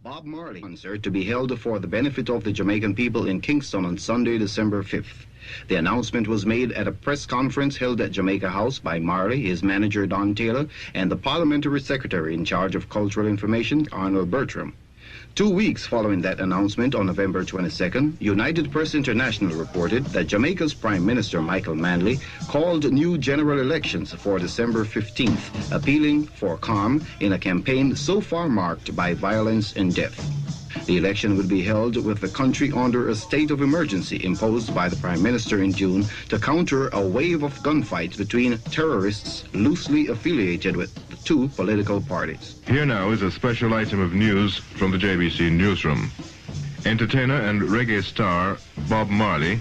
Bob Marley concert to be held for the benefit of the Jamaican people in Kingston on Sunday, December 5th. The announcement was made at a press conference held at Jamaica House by Marley, his manager Don Taylor, and the parliamentary secretary in charge of cultural information, Arnold Bertram. 2 weeks following that announcement on November 22nd, United Press International reported that Jamaica's Prime Minister Michael Manley called new general elections for December 15th, appealing for calm in a campaign so far marked by violence and death. The election will be held with the country under a state of emergency imposed by the Prime Minister in June to counter a wave of gunfights between terrorists loosely affiliated with the two political parties. Here now is a special item of news from the JBC newsroom. Entertainer and reggae star Bob Marley,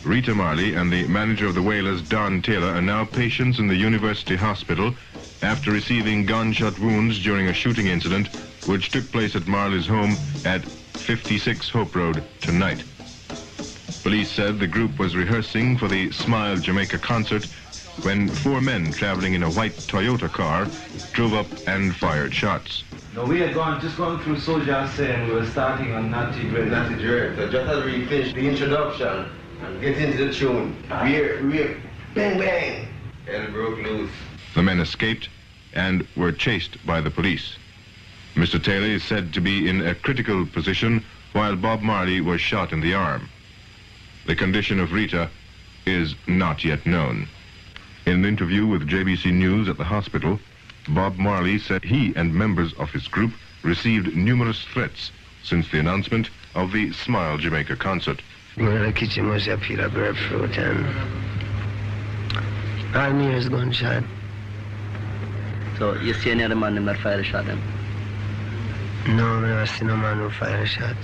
Rita Marley, and the manager of the Wailers, Don Taylor, are now patients in the University Hospital after receiving gunshot wounds during a shooting incident which took place at Marley's home at 56 Hope Road tonight. Police said the group was rehearsing for the Smile Jamaica concert when 4 men traveling in a white Toyota car drove up and fired shots. No, we had just gone through Soldier saying we were starting on Natty Dread. Natty Dread. So just as we finish the introduction and get into the tune, we're bang bang, and broke loose. The men escaped and were chased by the police. Mr. Taylor is said to be in a critical position while Bob Marley was shot in the arm. The condition of Rita is not yet known. In an interview with JBC News at the hospital, Bob Marley said he and members of his group received numerous threats since the announcement of the Smile Jamaica concert. Go in the kitchen, must have peel a grapefruit and all me is gunshot. So you see any other man that fired a shot then? No, I never seen no man who fired a shot.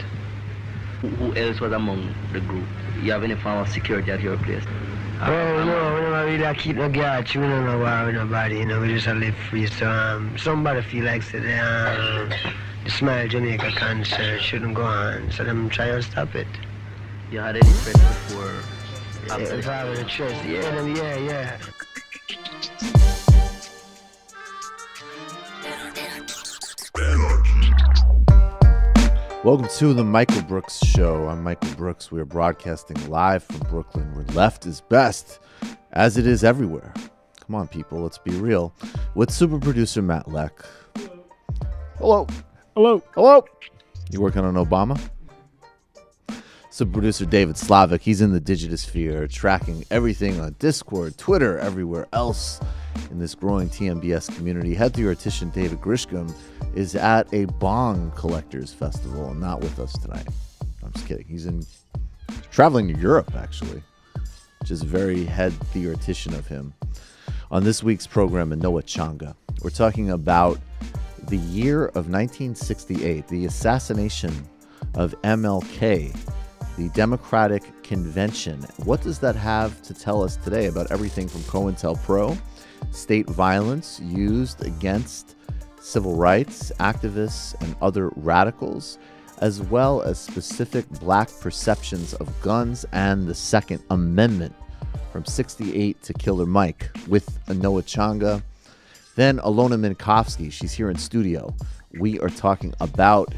Who else was among the group? You have any form of security at your place? Oh, no, we never really keep no guards. We don't know why with nobody, you know, we just live free. So somebody feel like the Smile Jamaica concert shouldn't go on, so them try to stop it. You had any threats before? Yeah, if I were a church, yeah. Welcome to the Michael Brooks Show. I'm Michael Brooks. We are broadcasting live from Brooklyn, where left is best, as it is everywhere. Come on, people, let's be real. With super producer Matt Leck. Hello. You working on Obama? So producer David Slavic, he's in the digitosphere, tracking everything on Discord, Twitter, everywhere else in this growing TMBS community. Head theoretician David Grisham is at a bong collectors festival and not with us tonight. I'm just kidding. He's traveling to Europe, actually, which is very head theoretician of him. On this week's program, Anoa Changa, we're talking about the year of 1968, the assassination of MLK, the Democratic Convention. What does that have to tell us today about everything from COINTELPRO, state violence used against civil rights activists and other radicals, as well as specific black perceptions of guns and the Second Amendment from 68 to Killer Mike with Anoa Changa. Then Alyona Minkovski, she's here in studio. We are talking about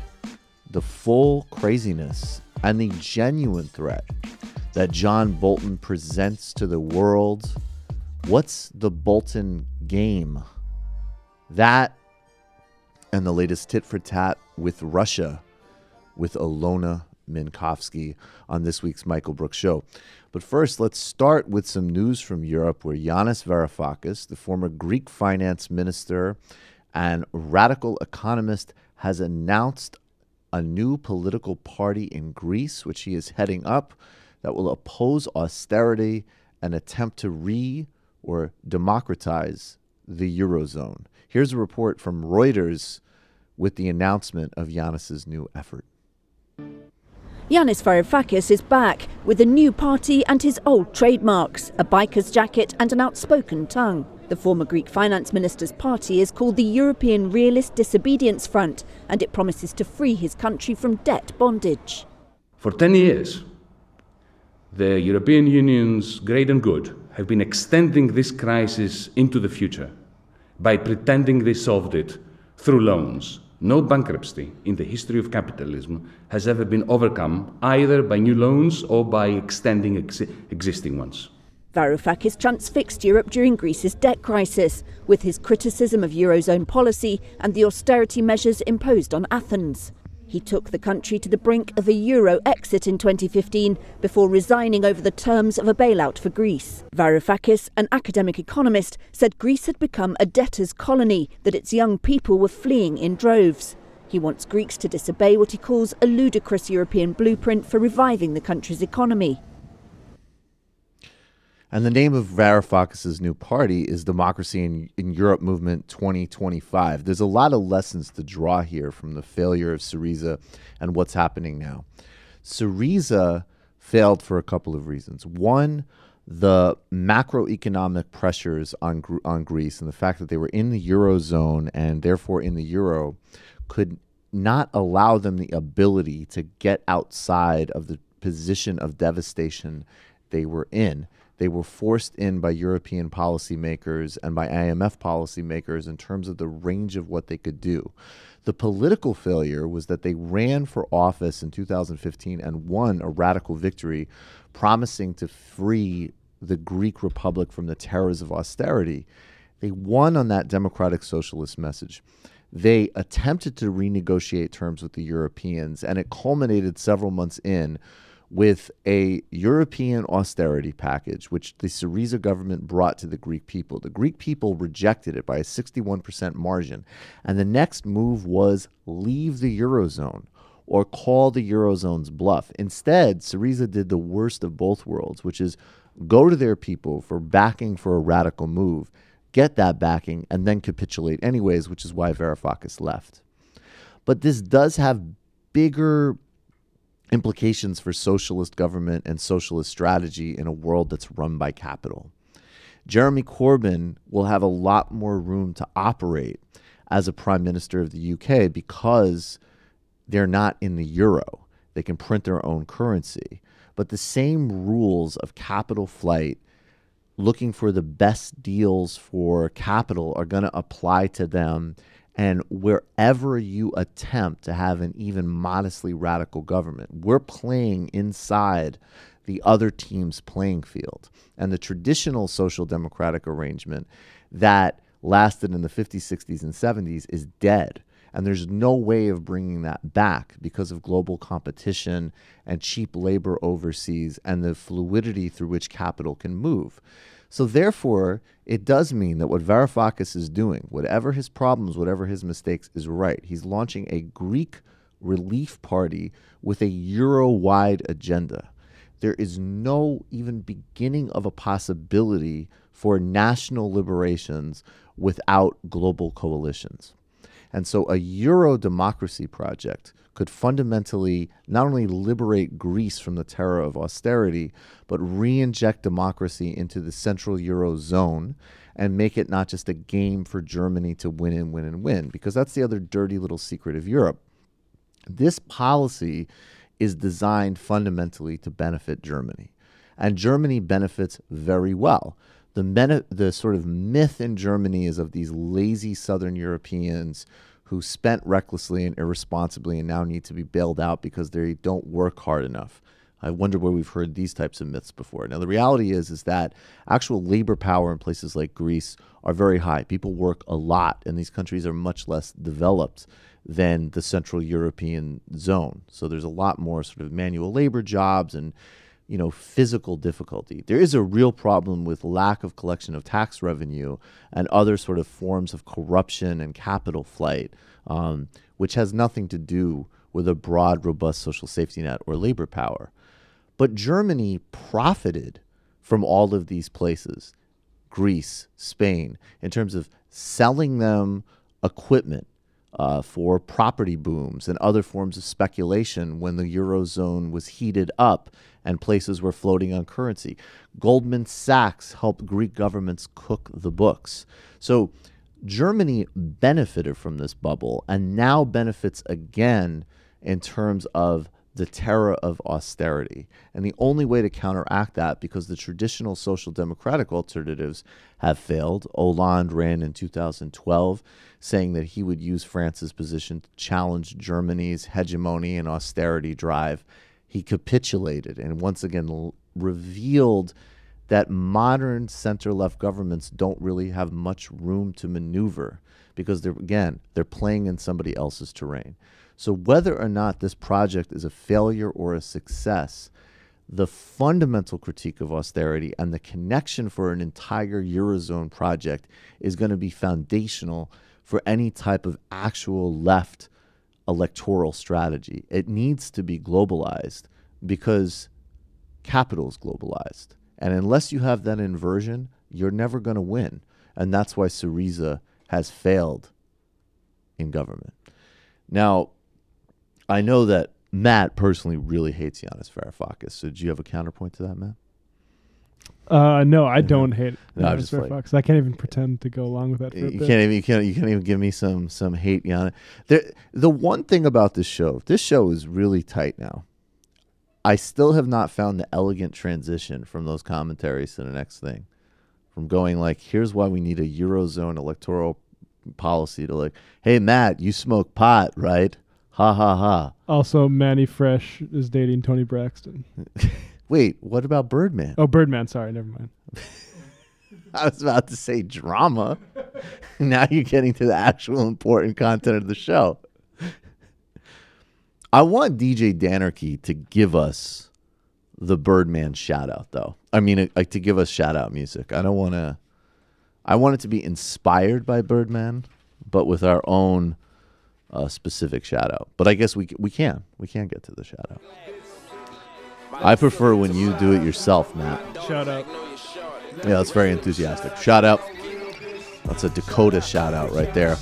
the full craziness and the genuine threat that John Bolton presents to the world. What's the Bolton game? That and the latest tit for tat with Russia with Alyona Minkovski on this week's Michael Brooks Show. But first, let's start with some news from Europe where Yanis Varoufakis, the former Greek finance minister and radical economist, has announced a new political party in Greece, which he is heading up, that will oppose austerity and attempt to or democratize the Eurozone. Here's a report from Reuters with the announcement of Yanis's new effort. Yanis Varoufakis is back with a new party and his old trademarks, a biker's jacket and an outspoken tongue. The former Greek finance minister's party is called the European Realist Disobedience Front, and it promises to free his country from debt bondage. For 10 years, the European Union's great and good have been extending this crisis into the future by pretending they solved it through loans. No bankruptcy in the history of capitalism has ever been overcome either by new loans or by extending existing ones. Varoufakis transfixed Europe during Greece's debt crisis, with his criticism of Eurozone policy and the austerity measures imposed on Athens. He took the country to the brink of a euro exit in 2015 before resigning over the terms of a bailout for Greece. Varoufakis, an academic economist, said Greece had become a debtor's colony, that its young people were fleeing in droves. He wants Greeks to disobey what he calls a ludicrous European blueprint for reviving the country's economy. And the name of Varoufakis' new party is Democracy in Europe Movement 2025. There's a lot of lessons to draw here from the failure of Syriza and what's happening now. Syriza failed for a couple of reasons. One, the macroeconomic pressures on Greece and the fact that they were in the Eurozone and therefore in the Euro could not allow them the ability to get outside of the position of devastation they were in. They were forced in by European policymakers and by IMF policymakers in terms of the range of what they could do. The political failure was that they ran for office in 2015 and won a radical victory, promising to free the Greek Republic from the terrors of austerity. They won on that democratic socialist message. They attempted to renegotiate terms with the Europeans, and it culminated several months in with a European austerity package, which the Syriza government brought to the Greek people. The Greek people rejected it by a 61% margin. And the next move was leave the Eurozone or call the Eurozone's bluff. Instead, Syriza did the worst of both worlds, which is go to their people for backing for a radical move, get that backing, and then capitulate anyways, which is why Varoufakis left. But this does have bigger implications for socialist government and socialist strategy in a world that's run by capital. Jeremy Corbyn will have a lot more room to operate as a prime minister of the UK because they're not in the euro. They can print their own currency. But the same rules of capital flight, looking for the best deals for capital, are going to apply to them. And wherever you attempt to have an even modestly radical government, we're playing inside the other team's playing field. And the traditional social democratic arrangement that lasted in the 50s, 60s, and 70s is dead. And there's no way of bringing that back because of global competition and cheap labor overseas and the fluidity through which capital can move. So therefore, it does mean that what Varoufakis is doing, whatever his problems, whatever his mistakes, is right. He's launching a Greek relief party with a Euro-wide agenda. There is no even beginning of a possibility for national liberations without global coalitions. And so a Euro democracy project could fundamentally not only liberate Greece from the terror of austerity, but re-inject democracy into the central Eurozone and make it not just a game for Germany to win and win and win, because that's the other dirty little secret of Europe. This policy is designed fundamentally to benefit Germany, and Germany benefits very well. The sort of myth in Germany is of these lazy Southern Europeans who spent recklessly and irresponsibly and now need to be bailed out because they don't work hard enough. I wonder where we've heard these types of myths before. Now, the reality is that actual labor power in places like Greece are very high. People work a lot, and these countries are much less developed than the Central European zone. So there's a lot more sort of manual labor jobs and physical difficulty. There is a real problem with lack of collection of tax revenue and other sort of forms of corruption and capital flight, which has nothing to do with a broad, robust social safety net or labor power. But Germany profited from all of these places, Greece, Spain, in terms of selling them equipment for property booms and other forms of speculation when the Eurozone was heated up and places were floating on currency. Goldman Sachs helped Greek governments cook the books. So Germany benefited from this bubble and now benefits again in terms of the terror of austerity. And the only way to counteract that, because the traditional social democratic alternatives have failed. Hollande ran in 2012 saying that he would use France's position to challenge Germany's hegemony and austerity drive. He capitulated and once again revealed that modern center-left governments don't really have much room to maneuver because they're playing in somebody else's terrain. So whether or not this project is a failure or a success, the fundamental critique of austerity and the connection for an entire Eurozone project is going to be foundational for any type of actual left electoral strategy. It needs to be globalized because capital is globalized. And unless you have that inversion, you're never going to win. And that's why Syriza has failed in government. Now, I know that Matt personally really hates Yanis Varoufakis. So do you have a counterpoint to that, Matt? No, I don't hate Yanis Varoufakis. I can't even pretend to go along with that. For a you bit. can't even give me some hate, Yanis. The one thing about this show is really tight now. I still have not found the elegant transition from those commentaries to the next thing. From going like, here's why we need a Eurozone electoral policy to like, hey, Matt, you smoke pot, right? Ha, ha, ha. Also, Manny Fresh is dating Tony Braxton. Wait, what about Birdman? Oh, Birdman. Sorry, never mind. I was about to say drama. Now you're getting to the actual important content of the show. I want DJ Danarchy to give us the Birdman shout out, though. I mean, like to give us shout out music. I want it to be inspired by Birdman, but with our own specific shout out. But I guess we can get to the shout out. I prefer when you do it yourself, Matt. Shout out. Yeah, that's very enthusiastic. Shout out. That's a Dakota shout out right there.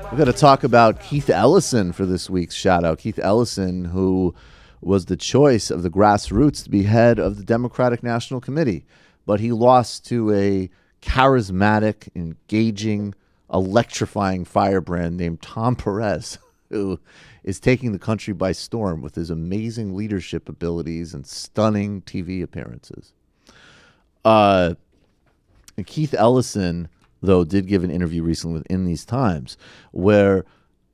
We're going to talk about Keith Ellison for this week's shout out. Keith Ellison, who was the choice of the grassroots to be head of the Democratic National Committee, but he lost to a charismatic, engaging, electrifying firebrand named Tom Perez, who is taking the country by storm with his amazing leadership abilities and stunning TV appearances. Keith Ellison, though, did give an interview recently within These Times where,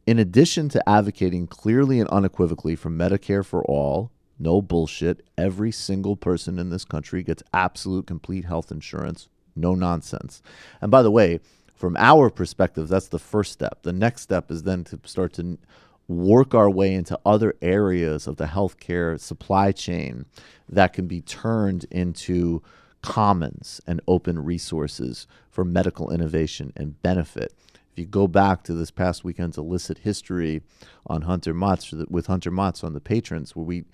in addition to advocating clearly and unequivocally for Medicare for all, no bullshit, every single person in this country gets absolute complete health insurance, no nonsense. And by the way, from our perspective, that's the first step. The next step is then to start to work our way into other areas of the healthcare supply chain that can be turned into commons and open resources for medical innovation and benefit. If you go back to this past weekend's illicit history on Hunter Motz, with Hunter Motz on the Patrons, where we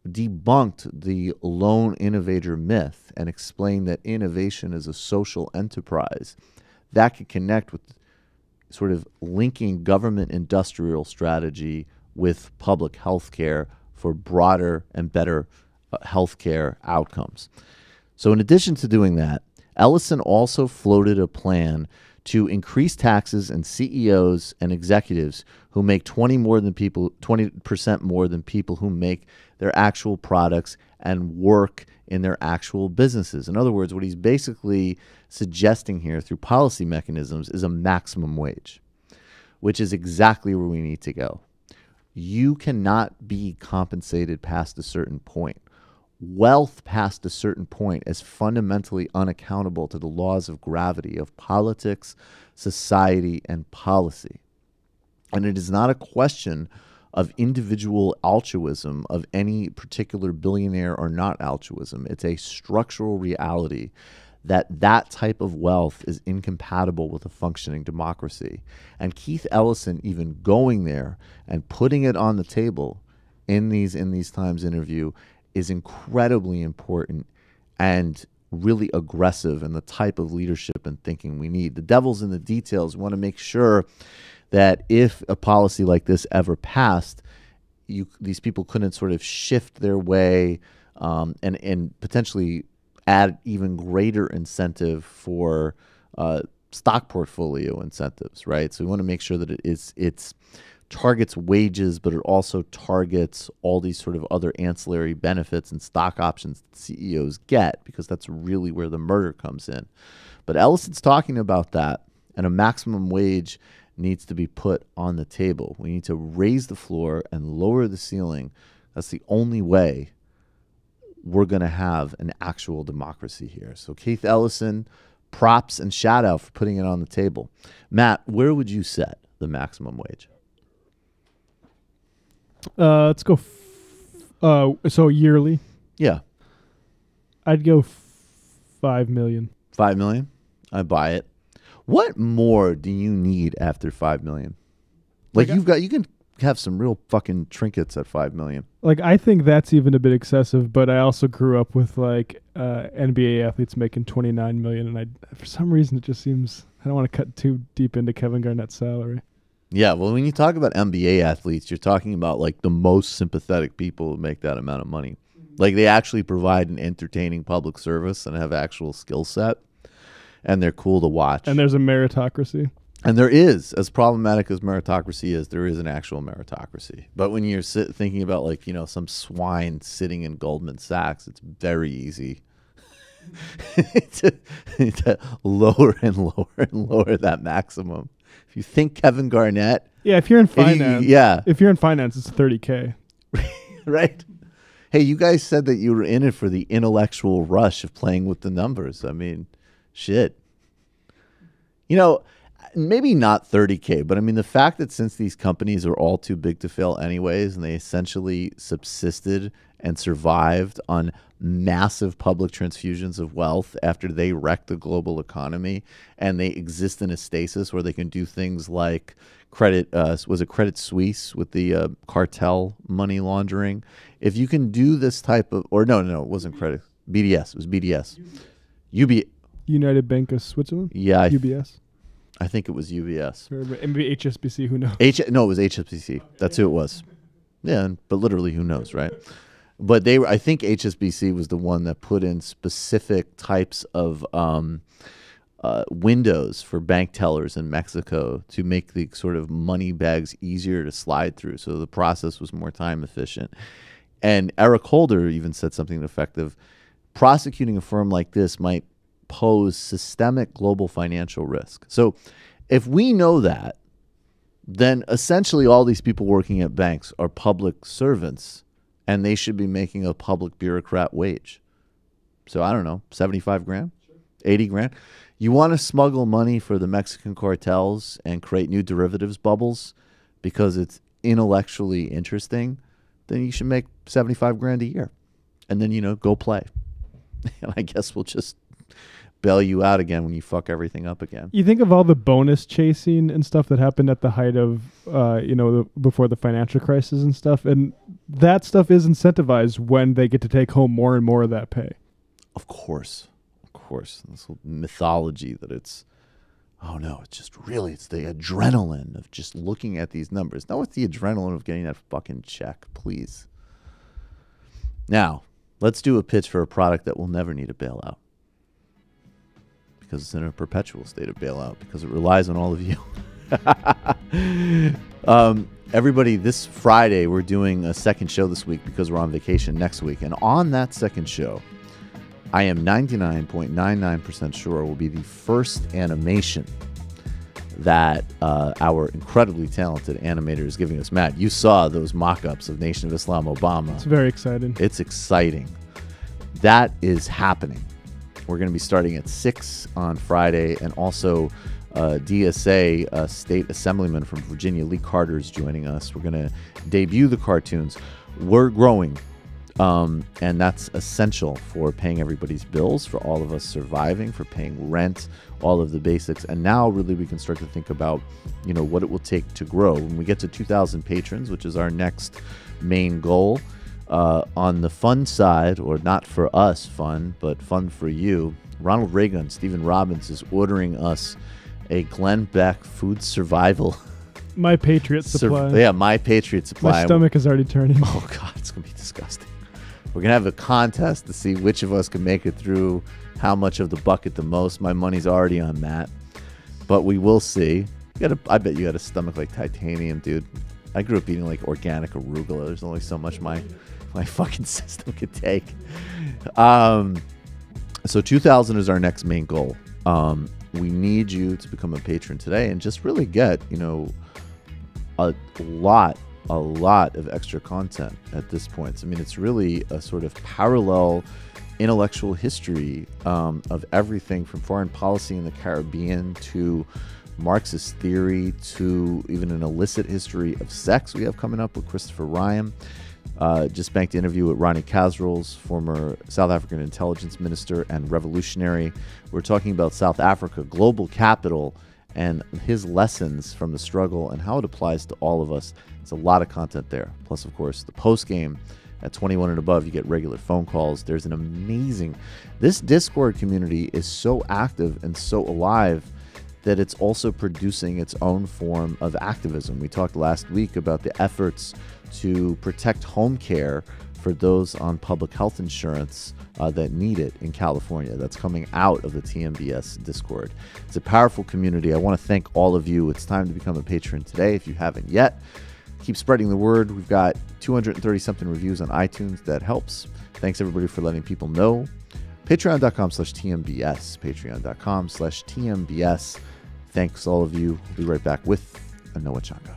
debunked the lone innovator myth and explained that innovation is a social enterprise that could connect with sort of linking government industrial strategy with public health care for broader and better healthcare outcomes. So in addition to doing that, Ellison also floated a plan to increase taxes on CEOs and executives who make 20% more than people who make their actual products and work in their actual businesses. In other words, what he's basically suggesting here through policy mechanisms is a maximum wage, which is exactly where we need to go. You cannot be compensated past a certain point. Wealth past a certain point is fundamentally unaccountable to the laws of gravity of politics, society, and policy. And it is not a question of individual altruism of any particular billionaire or not altruism. It's a structural reality that type of wealth is incompatible with a functioning democracy. And Keith Ellison even going there and putting it on the table in these Times interview is incredibly important and really aggressive in the type of leadership and thinking we need. The devil's in the details. We want to make sure that if a policy like this ever passed, these people couldn't sort of shift their way and potentially add even greater incentive for stock portfolio incentives, right? So we want to make sure that it's targets wages, but it also targets all these sort of other ancillary benefits and stock options that CEOs get, because that's really where the murder comes in. But Ellison's talking about that, and a maximum wage needs to be put on the table. We need to raise the floor and lower the ceiling. That's the only way we're going to have an actual democracy here. So Keith Ellison, props and shout out for putting it on the table. Matt, where would you set the maximum wage? Let's go. So yearly. Yeah, I'd go 5 million. 5 million. I buy it. What more do you need after 5 million? Like you can have some real fucking trinkets at 5 million. Like, I think that's even a bit excessive, but I also grew up with like NBA athletes making 29 million, and for some reason it just seems, I don't want to cut too deep into Kevin Garnett's salary. Yeah, well, when you talk about NBA athletes, you're talking about like the most sympathetic people who make that amount of money. Like, they actually provide an entertaining public service and have actual skill set, and they're cool to watch. And there's a meritocracy. And there is, as problematic as meritocracy is, there is an actual meritocracy. But when you're thinking about like, some swine sitting in Goldman Sachs, it's very easy to lower and lower and lower that maximum. If you think Kevin Garnett, if you're in finance, if you're in finance, it's 30K, right? Hey, you guys said that you were in it for the intellectual rush of playing with the numbers. I mean, shit. Maybe not 30K, but I mean, the fact that since these companies are all too big to fail anyways, and they essentially subsisted and survived on massive public transfusions of wealth after they wrecked the global economy, and they exist in a stasis where they can do things like Credit Suisse with the cartel money laundering. If you can do this type of, or no, it wasn't Credit. BDS. It was BDS. United Bank of Switzerland? Yeah. UBS? I think it was UBS. Or maybe HSBC, who knows? No, it was HSBC. That's who it was. Yeah, but literally, who knows, right? But I think HSBC was the one that put in specific types of windows for bank tellers in Mexico to make the sort of money bags easier to slide through. So the process was more time efficient. And Eric Holder even said something effective. Prosecuting a firm like this might pose systemic global financial risk. So if we know that, then essentially all these people working at banks are public servants, and they should be making a public bureaucrat wage. So I don't know, 75 grand, 80 grand. You want to smuggle money for the Mexican cartels and create new derivatives bubbles because it's intellectually interesting, then you should make 75 grand a year. And then, go play. And I guess we'll just bail you out again when you fuck everything up again. You think of all the bonus chasing and stuff that happened at the height of, before the financial crisis and stuff. And that stuff is incentivized when they get to take home more and more of that pay. Of course. This whole mythology that it's the adrenaline of just looking at these numbers. No, it's the adrenaline of getting that fucking check, please. Now, let's do a pitch for a product that will never need a bailout. Because it's in a perpetual state of bailout, because it relies on all of you. Everybody, this Friday, we're doing a second show this week because we're on vacation next week. And on that second show, I am 99.99% sure will be the first animation that our incredibly talented animator is giving us. Matt, you saw those mock-ups of Nation of Islam Obama. It's very exciting. It's exciting. That is happening. We're going to be starting at 6 on Friday, and also DSA, State Assemblyman from Virginia, Lee Carter, is joining us. We're going to debut the cartoons. We're growing. And that's essential for paying everybody's bills, for all of us surviving, for paying rent, all of the basics. And now really we can start to think about, what it will take to grow. When we get to 2,000 patrons, which is our next main goal, on the fun side, or not for us fun, but fun for you, Ronald Reagan, Stephen Robbins is ordering us a Glenn Beck food survival. My Patriot Supply. Yeah, My Patriot Supply. My stomach is already turning. Oh, God, it's going to be disgusting. We're going to have a contest to see which of us can make it through how much of the bucket the most. My money's already on Matt. But we will see. I bet you got a stomach like titanium, dude. I grew up eating like organic arugula. There's only so much my fucking system could take. So 2,000 is our next main goal. We need you to become a patron today and just really get, a lot of extra content at this point. I mean, it's really a sort of parallel intellectual history of everything from foreign policy in the Caribbean to Marxist theory to even an illicit history of sex we have coming up with Christopher Ryan. Just banked the interview with Ronnie Kasrils, former South African intelligence minister and revolutionary. We're talking about South Africa, global capital, and his lessons from the struggle and how it applies to all of us. It's a lot of content there. Plus, of course, the post game at 21 and above, you get regular phone calls. There's an amazing... This Discord community is so active and so alive that it's also producing its own form of activism. We talked last week about the efforts to protect home care for those on public health insurance that need it in California. That's coming out of the TMBS Discord. It's a powerful community. I want to thank all of you. It's time to become a patron today if you haven't yet. Keep spreading the word. We've got 230-something reviews on iTunes. That helps. Thanks, everybody, for letting people know. Patreon.com/TMBS. Patreon.com/TMBS. Thanks, all of you. We'll be right back with Anoa Changa.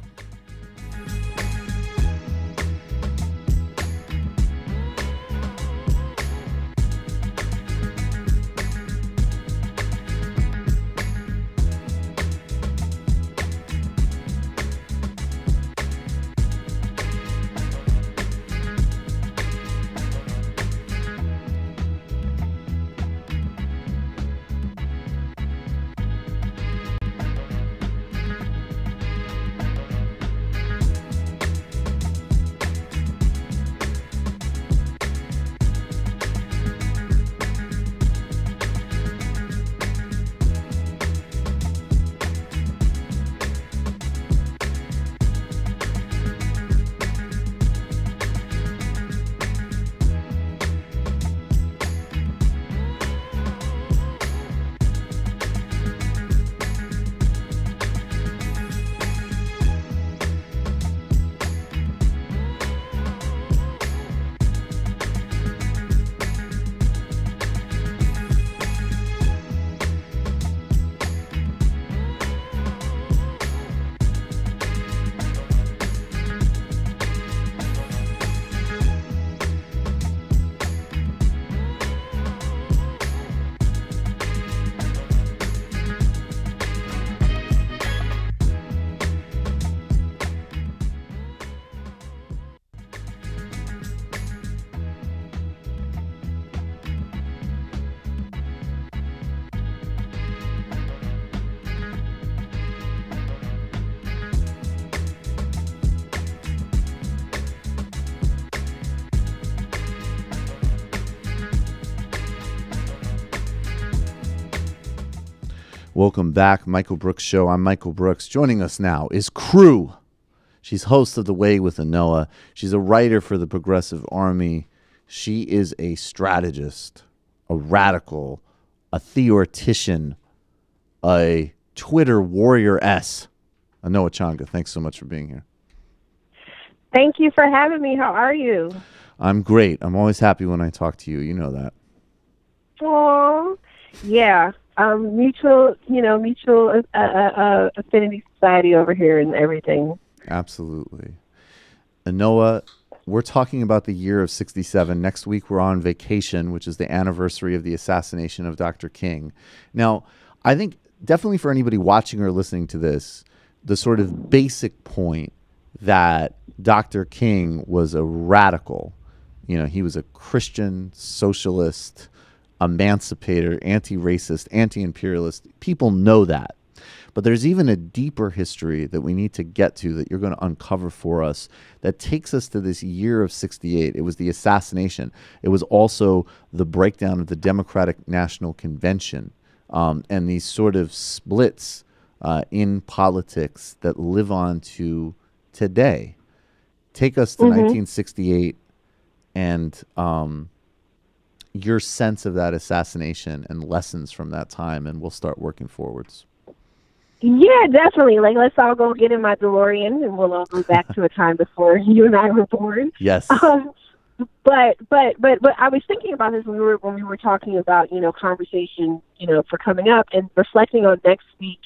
Welcome back, Michael Brooks Show. I'm Michael Brooks. Joining us now is Crew. She's host of The Way with Anoa. She's a writer for the Progressive Army. She is a strategist, a radical, a theoretician, a Twitter warrior-ess. Anoa Changa, thanks so much for being here. Thank you for having me. How are you? I'm great. I'm always happy when I talk to you. You know that. Oh, yeah. Mutual affinity society over here and everything. Absolutely. Anoa, we're talking about the year of 67. Next week we're on vacation, which is the anniversary of the assassination of Dr. King. Now, I think definitely for anybody watching or listening to this, the sort of basic point that Dr. King was a radical. He was a Christian, socialist, emancipator, anti-racist, anti-imperialist. People know that. But there's even a deeper history that we need to get to that you're going to uncover for us that takes us to this year of 68. It was the assassination. It was also the breakdown of the Democratic National Convention and these sort of splits in politics that live on to today. Take us to 1968 and your sense of that assassination and lessons from that time, and we'll start working forwards. Yeah, definitely. Let's all go get in my DeLorean, and we'll all go back to a time before you and I were born. Yes. But I was thinking about this when we were talking about conversation for coming up, and reflecting on next week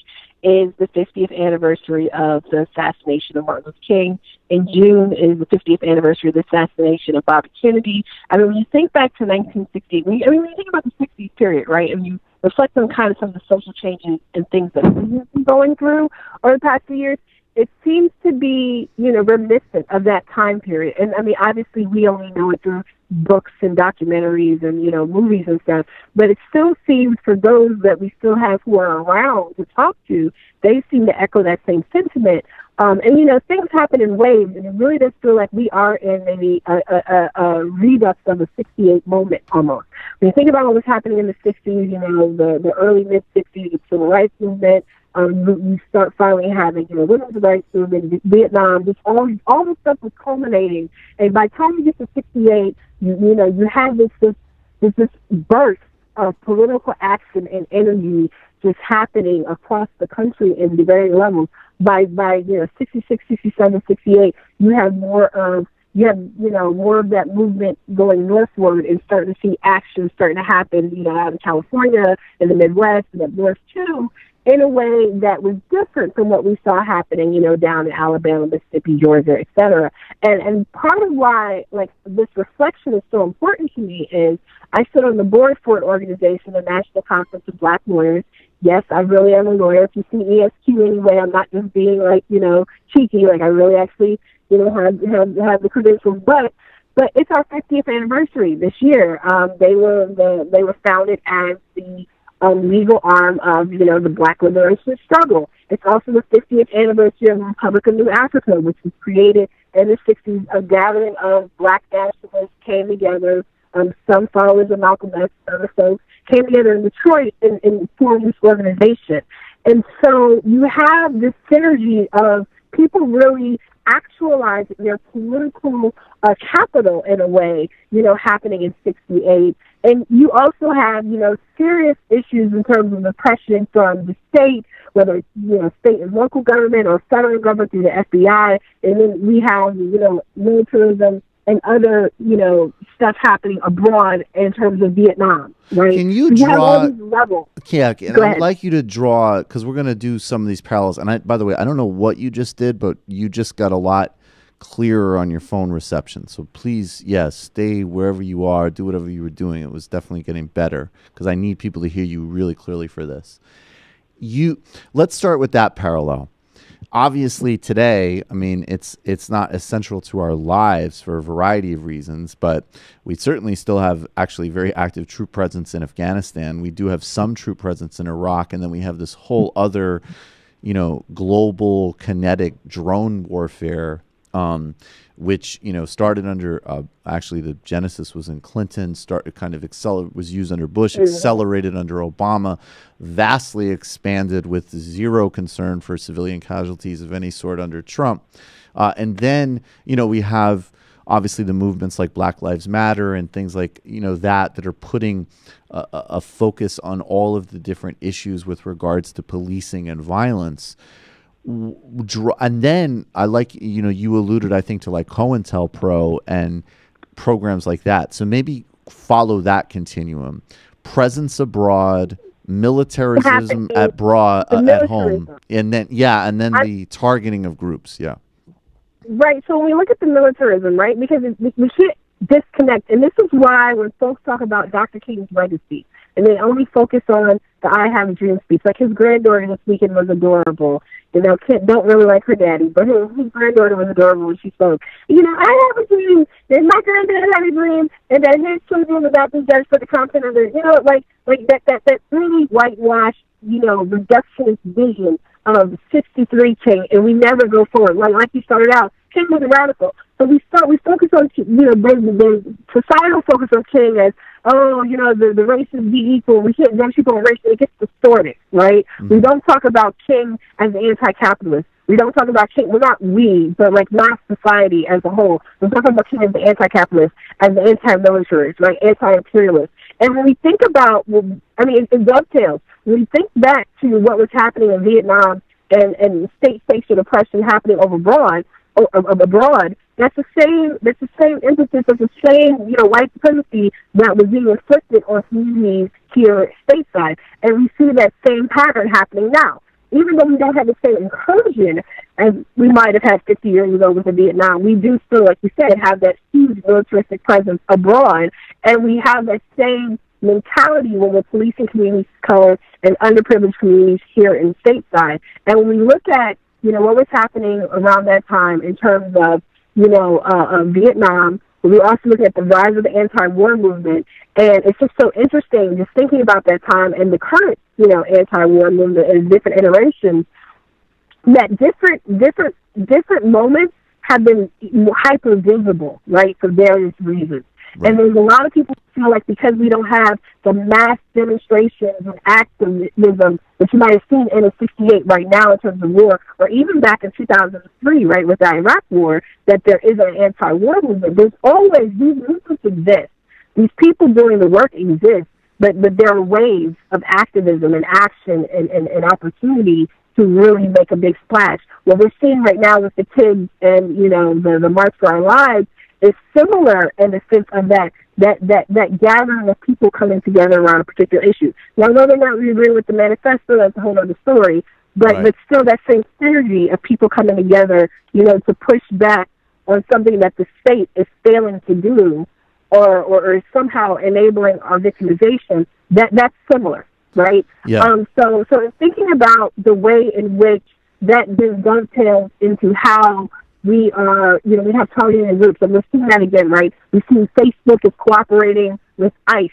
is the 50th anniversary of the assassination of Martin Luther King. In June is the 50th anniversary of the assassination of Bobby Kennedy. I mean, when you think back to 1968, when you think about the 60s period, right, and you reflect on kind of some of the social changes and things that we've been going through over the past few years, it seems to be, reminiscent of that time period. And, I mean, obviously we only know it through books and documentaries and, movies and stuff. But it still seems for those that we still have who are around to talk to, they seem to echo that same sentiment. And, things happen in waves, and it really does feel like we are in maybe a redux of a 68 moment almost. When you think about what was happening in the 60s, the early, mid-60s, the civil rights movement, you start finally having, women's rights movement, Vietnam, just all this stuff was culminating. And by the time you get to 68, you have this burst of political action and energy just happening across the country in the varying levels. By 66, 67, 68, you have more of that movement going northward and starting to see action starting to happen, out in California, in the Midwest, and up north too, in a way that was different from what we saw happening, down in Alabama, Mississippi, Georgia, et cetera. And part of why, this reflection is so important to me is I sit on the board for an organization, the National Conference of Black Lawyers. Yes, I really am a lawyer. If you see ESQ anyway, I'm not just being cheeky. I really actually, have the credentials. But it's our 50th anniversary this year. They were founded as the legal arm of, the Black liberation struggle. It's also the 50th anniversary of the Republic of New Africa, which was created in the 60s. A gathering of Black nationalists came together. Some followers of Malcolm X, other folks came together in Detroit and formed this organization. And so you have this synergy of people really actualizing their political capital in a way, happening in 68. And you also have, serious issues in terms of oppression from the state, whether it's, state and local government or federal government through the FBI. And then we have, militarism and other, stuff happening abroad in terms of Vietnam, right? Can you draw? Have all these levels. Yeah, and I'd like you to draw, because we're going to do some of these parallels. And by the way, I don't know what you just did, but you just got a lot clearer on your phone reception. So please, yes, stay wherever you are, do whatever you were doing. It was definitely getting better, because I need people to hear you really clearly for this. Let's start with that parallel. Obviously today, I mean, it's not essential to our lives for a variety of reasons, but we certainly still have actually very active troop presence in Afghanistan. We do have some troop presence in Iraq, and then we have this whole other, global kinetic drone warfare which started under actually the genesis was in Clinton, was used under Bush, accelerated under Obama, vastly expanded with zero concern for civilian casualties of any sort under Trump, and then we have obviously the movements like Black Lives Matter and things like that are putting a focus on all of the different issues with regards to policing and violence. And then I you alluded, I think, to like COINTELPRO and programs like that. So maybe follow that continuum: presence abroad, militarism at home, and then the targeting of groups. Yeah. Right. So when we look at the militarism, right, because we can't disconnect, and this is why when folks talk about Dr. King's legacy, and they only focus on the "I Have a Dream" speech, like his granddaughter this weekend was adorable. Kid don't really like her daddy, but his granddaughter was adorable when she spoke. I have a dream, and my granddad had a dream, and that his children about to judge for the content of it. That really whitewashed, reductionist vision of 63 King, and we never go forward. Like you started out, King was a radical. So we focus on, the societal focus on King as, the races be equal. We can't judge people on race. It gets distorted, right? Mm-hmm. We don't talk about King as an anti-capitalist. We don't talk about King, well, not we, but like mass society as a whole. We're talking about King as the anti-capitalist, as the anti-militarist, right? Anti-imperialist. And when we think about, it dovetails. When we think back to what was happening in Vietnam and state-sanctioned oppression happening abroad, that's the same emphasis of the same, white supremacy that was being inflicted on communities here stateside. And we see that same pattern happening now. Even though we don't have the same incursion as we might have had 50 years ago with the Vietnam, we do still, like you said, have that huge militaristic presence abroad, and we have that same mentality when we're policing communities of color and underprivileged communities here in stateside. And when we look at, what was happening around that time in terms of, Vietnam, we also look at the rise of the anti-war movement, and it's just so interesting just thinking about that time and the current, anti-war movement and different iterations, that different moments have been hyper visible, right, for various reasons. Right. And there's a lot of people who feel like because we don't have the mass demonstrations and activism that you might have seen in 1968 right now in terms of war, or even back in 2003, right, with the Iraq War, that there is an anti-war movement. There's always, these movements exist. These people doing the work exist, but there are waves of activism and action and opportunity to really make a big splash. What we're seeing right now with the kids and, the March for Our Lives is similar in the sense of that gathering of people coming together around a particular issue. Now, I know they're not really with the manifesto, that's a whole other story, but still that same synergy of people coming together, to push back on something that the state is failing to do or is somehow enabling our victimization, that's similar, right? Yeah. So in thinking about the way in which that then dovetails into how we are, we have targeted groups, and we're seeing that again, right? We've seen Facebook is cooperating with ICE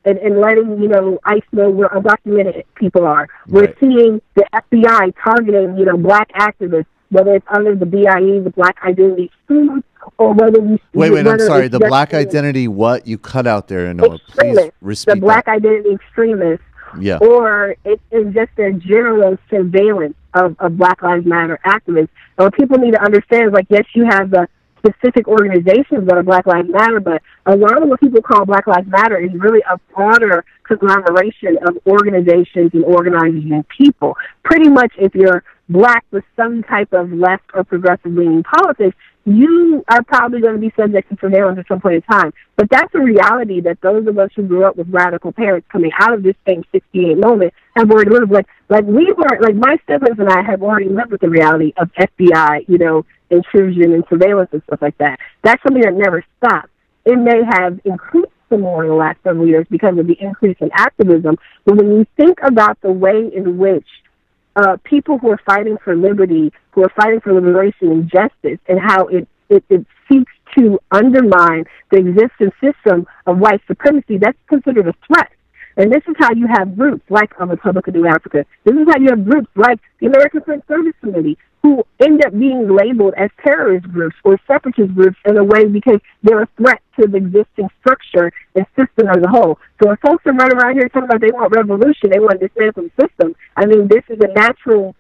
and letting, ICE know where undocumented people are. We're seeing the FBI targeting, black activists, whether it's under the BIE, the Black Identity Extremists, or whether we... Wait, I'm sorry, the Black Identity what? You cut out there, Anoa. Please repeat the Black Identity Extremists. Yeah. Or it's just their general surveillance of Black Lives Matter activists. And what people need to understand is, yes, you have the specific organizations that are Black Lives Matter, but a lot of what people call Black Lives Matter is really a broader conglomeration of organizations and organizing and people. Pretty much if you're Black with some type of left or progressive-leaning politics, you are probably going to be subject to surveillance at some point in time. But that's a reality that those of us who grew up with radical parents coming out of this same 68 moment have already lived with. My siblings and I have already lived with the reality of FBI, intrusion and surveillance and stuff like that. That's something that never stopped. It may have increased some more in the last several years because of the increase in activism. But when you think about the way in which people who are fighting for liberty, who are fighting for liberation and justice, and how it seeks to undermine the existing system of white supremacy, that's considered a threat. And this is how you have groups like Republic of New Africa. This is how you have groups like the American French Service Committee, who end up being labeled as terrorist groups or separatist groups in a way because they're a threat to the existing structure and system as a whole. So when folks are running around here talking about they want revolution, they want to dismantle the system, I mean, this is a natural,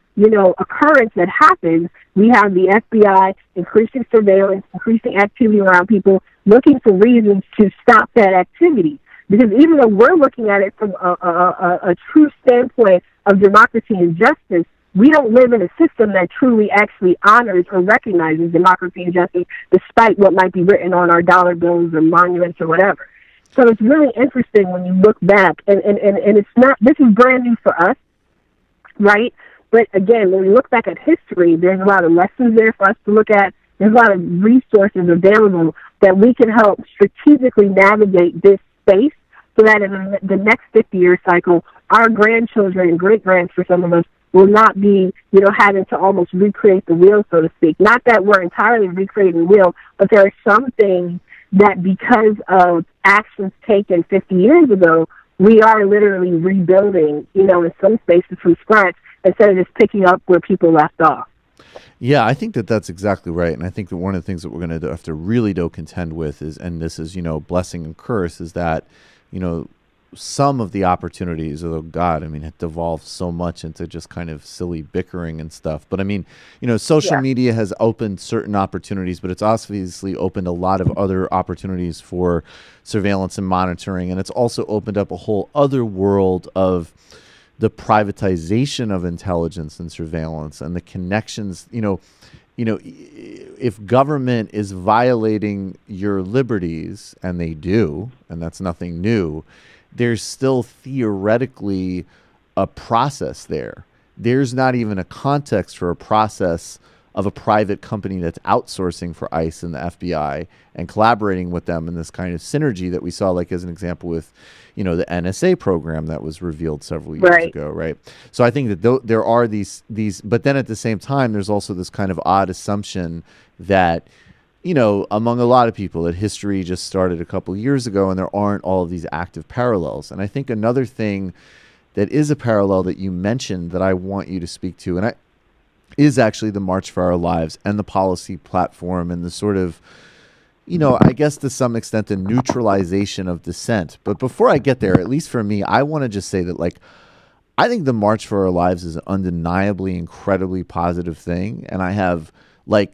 occurrence that happens. We have the FBI increasing surveillance, increasing activity around people, looking for reasons to stop that activity. Because even though we're looking at it from a true standpoint of democracy and justice, we don't live in a system that truly actually honors or recognizes democracy and justice, despite what might be written on our dollar bills or monuments or whatever. So it's really interesting when you look back, and it's not, this is brand new for us, right? But again, when we look back at history, there's a lot of lessons there for us to look at. There's a lot of resources available that we can help strategically navigate this space so that in the next 50-year cycle, our grandchildren and great-grands, for some of us, will not be, having to almost recreate the wheel, so to speak. Not that we're entirely recreating the wheel, but there are some things that because of actions taken 50 years ago, we are literally rebuilding, in some spaces from scratch instead of just picking up where people left off. Yeah, I think that that's exactly right. And I think that one of the things that we're going to have to really contend with is, and this is, blessing and curse, is that, some of the opportunities, although God, it devolved so much into just kind of silly bickering and stuff. But social media has opened certain opportunities, but it's obviously opened a lot of other opportunities for surveillance and monitoring. And it's also opened up a whole other world of the privatization of intelligence and surveillance and the connections, if government is violating your liberties, and they do, and that's nothing new, there's still theoretically a process there. There's not even a context for a process of a private company that's outsourcing for ICE and the FBI and collaborating with them in this kind of synergy that we saw, like as an example with, the NSA program that was revealed several years ago, right? So I think that there are these, but then at the same time, there's also this kind of odd assumption that, among a lot of people, that history just started a couple years ago and there aren't all of these active parallels. And I think another thing that is a parallel that you mentioned that I want you to speak to, and is actually the March for Our Lives and the policy platform and the sort of, I guess to some extent, the neutralization of dissent. But before I get there, at least for me, I want to just say that, I think the March for Our Lives is an undeniably incredibly positive thing. And I have, the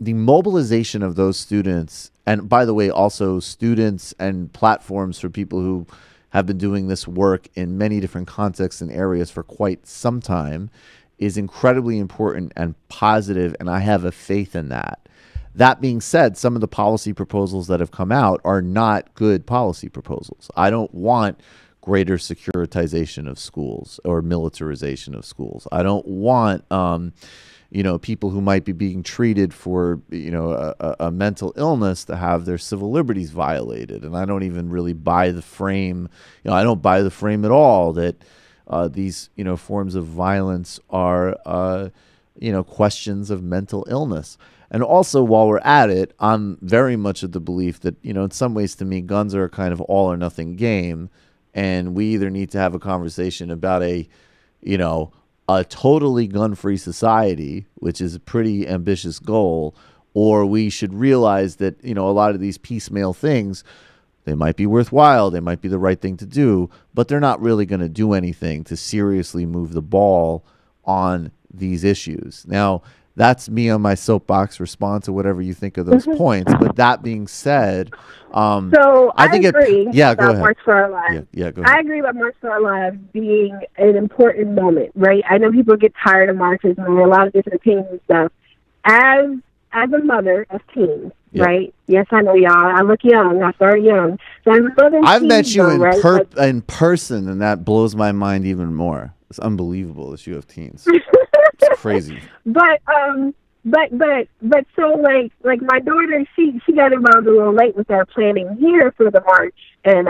mobilization of those students, and by the way, also students and platforms for people who have been doing this work in many different contexts and areas for quite some time, is incredibly important and positive, and I have a faith in that. That being said, some of the policy proposals that have come out are not good policy proposals. I don't want greater securitization of schools or militarization of schools. I don't want people who might be being treated for, a mental illness to have their civil liberties violated. And I don't even really buy the frame, I don't buy the frame at all that these, forms of violence are, questions of mental illness. And also, while we're at it, I'm very much of the belief that, in some ways, to me, guns are a kind of all or nothing game. And we either need to have a conversation about a totally gun-free society, which is a pretty ambitious goal, or we should realize that, a lot of these piecemeal things, they might be worthwhile, they might be the right thing to do, but they're not really going to do anything to seriously move the ball on these issues. Now, that's me on my soapbox. Respond to whatever you think of those points. But that being said, so I think agree about go ahead. March for Our Lives. Yeah, go ahead. I agree about March for Our Lives being an important moment, right? I know people get tired of marches and there are a lot of different opinions and stuff. As a mother of teens, right? Yes, I know y'all. I look young. I start young. So as a mother of I've teens, met you in person, and that blows my mind even more. It's unbelievable that you have teens. It's crazy. But so like my daughter, she got involved a little late with our planning here for the march, and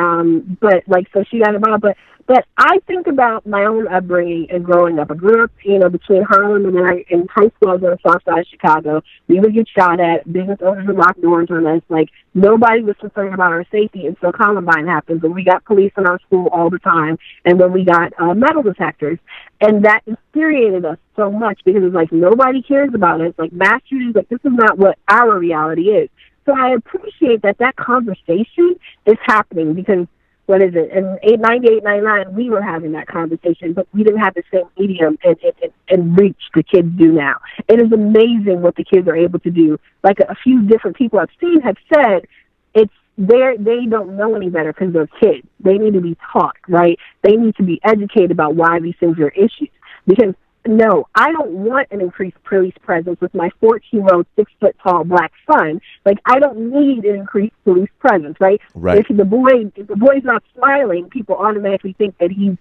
so she got involved. But I think about my own upbringing and growing up. I grew up, between Harlem and then in high school I was on the south side of Chicago. We would get shot at. Business owners would lock doors on us. Like, nobody was concerned about our safety until Columbine happened. But we got police in our school all the time. And then we got metal detectors. And that infuriated us so much because it's like nobody cares about us. Like, mass shootings, like, this is not what our reality is. So I appreciate that conversation is happening because, what is it, in 98, 99, we were having that conversation, but we didn't have the same medium and reach the kids do now. It is amazing what the kids are able to do. Like, a few different people I've seen have said they don't know any better because they're kids. They need to be taught, right? They need to be educated about why these things are issues. Because, no, I don't want an increased police presence with my 14-year-old, 6-foot-tall black son. Like, I don't need an increased police presence, right? If the boy's not smiling, people automatically think that he's,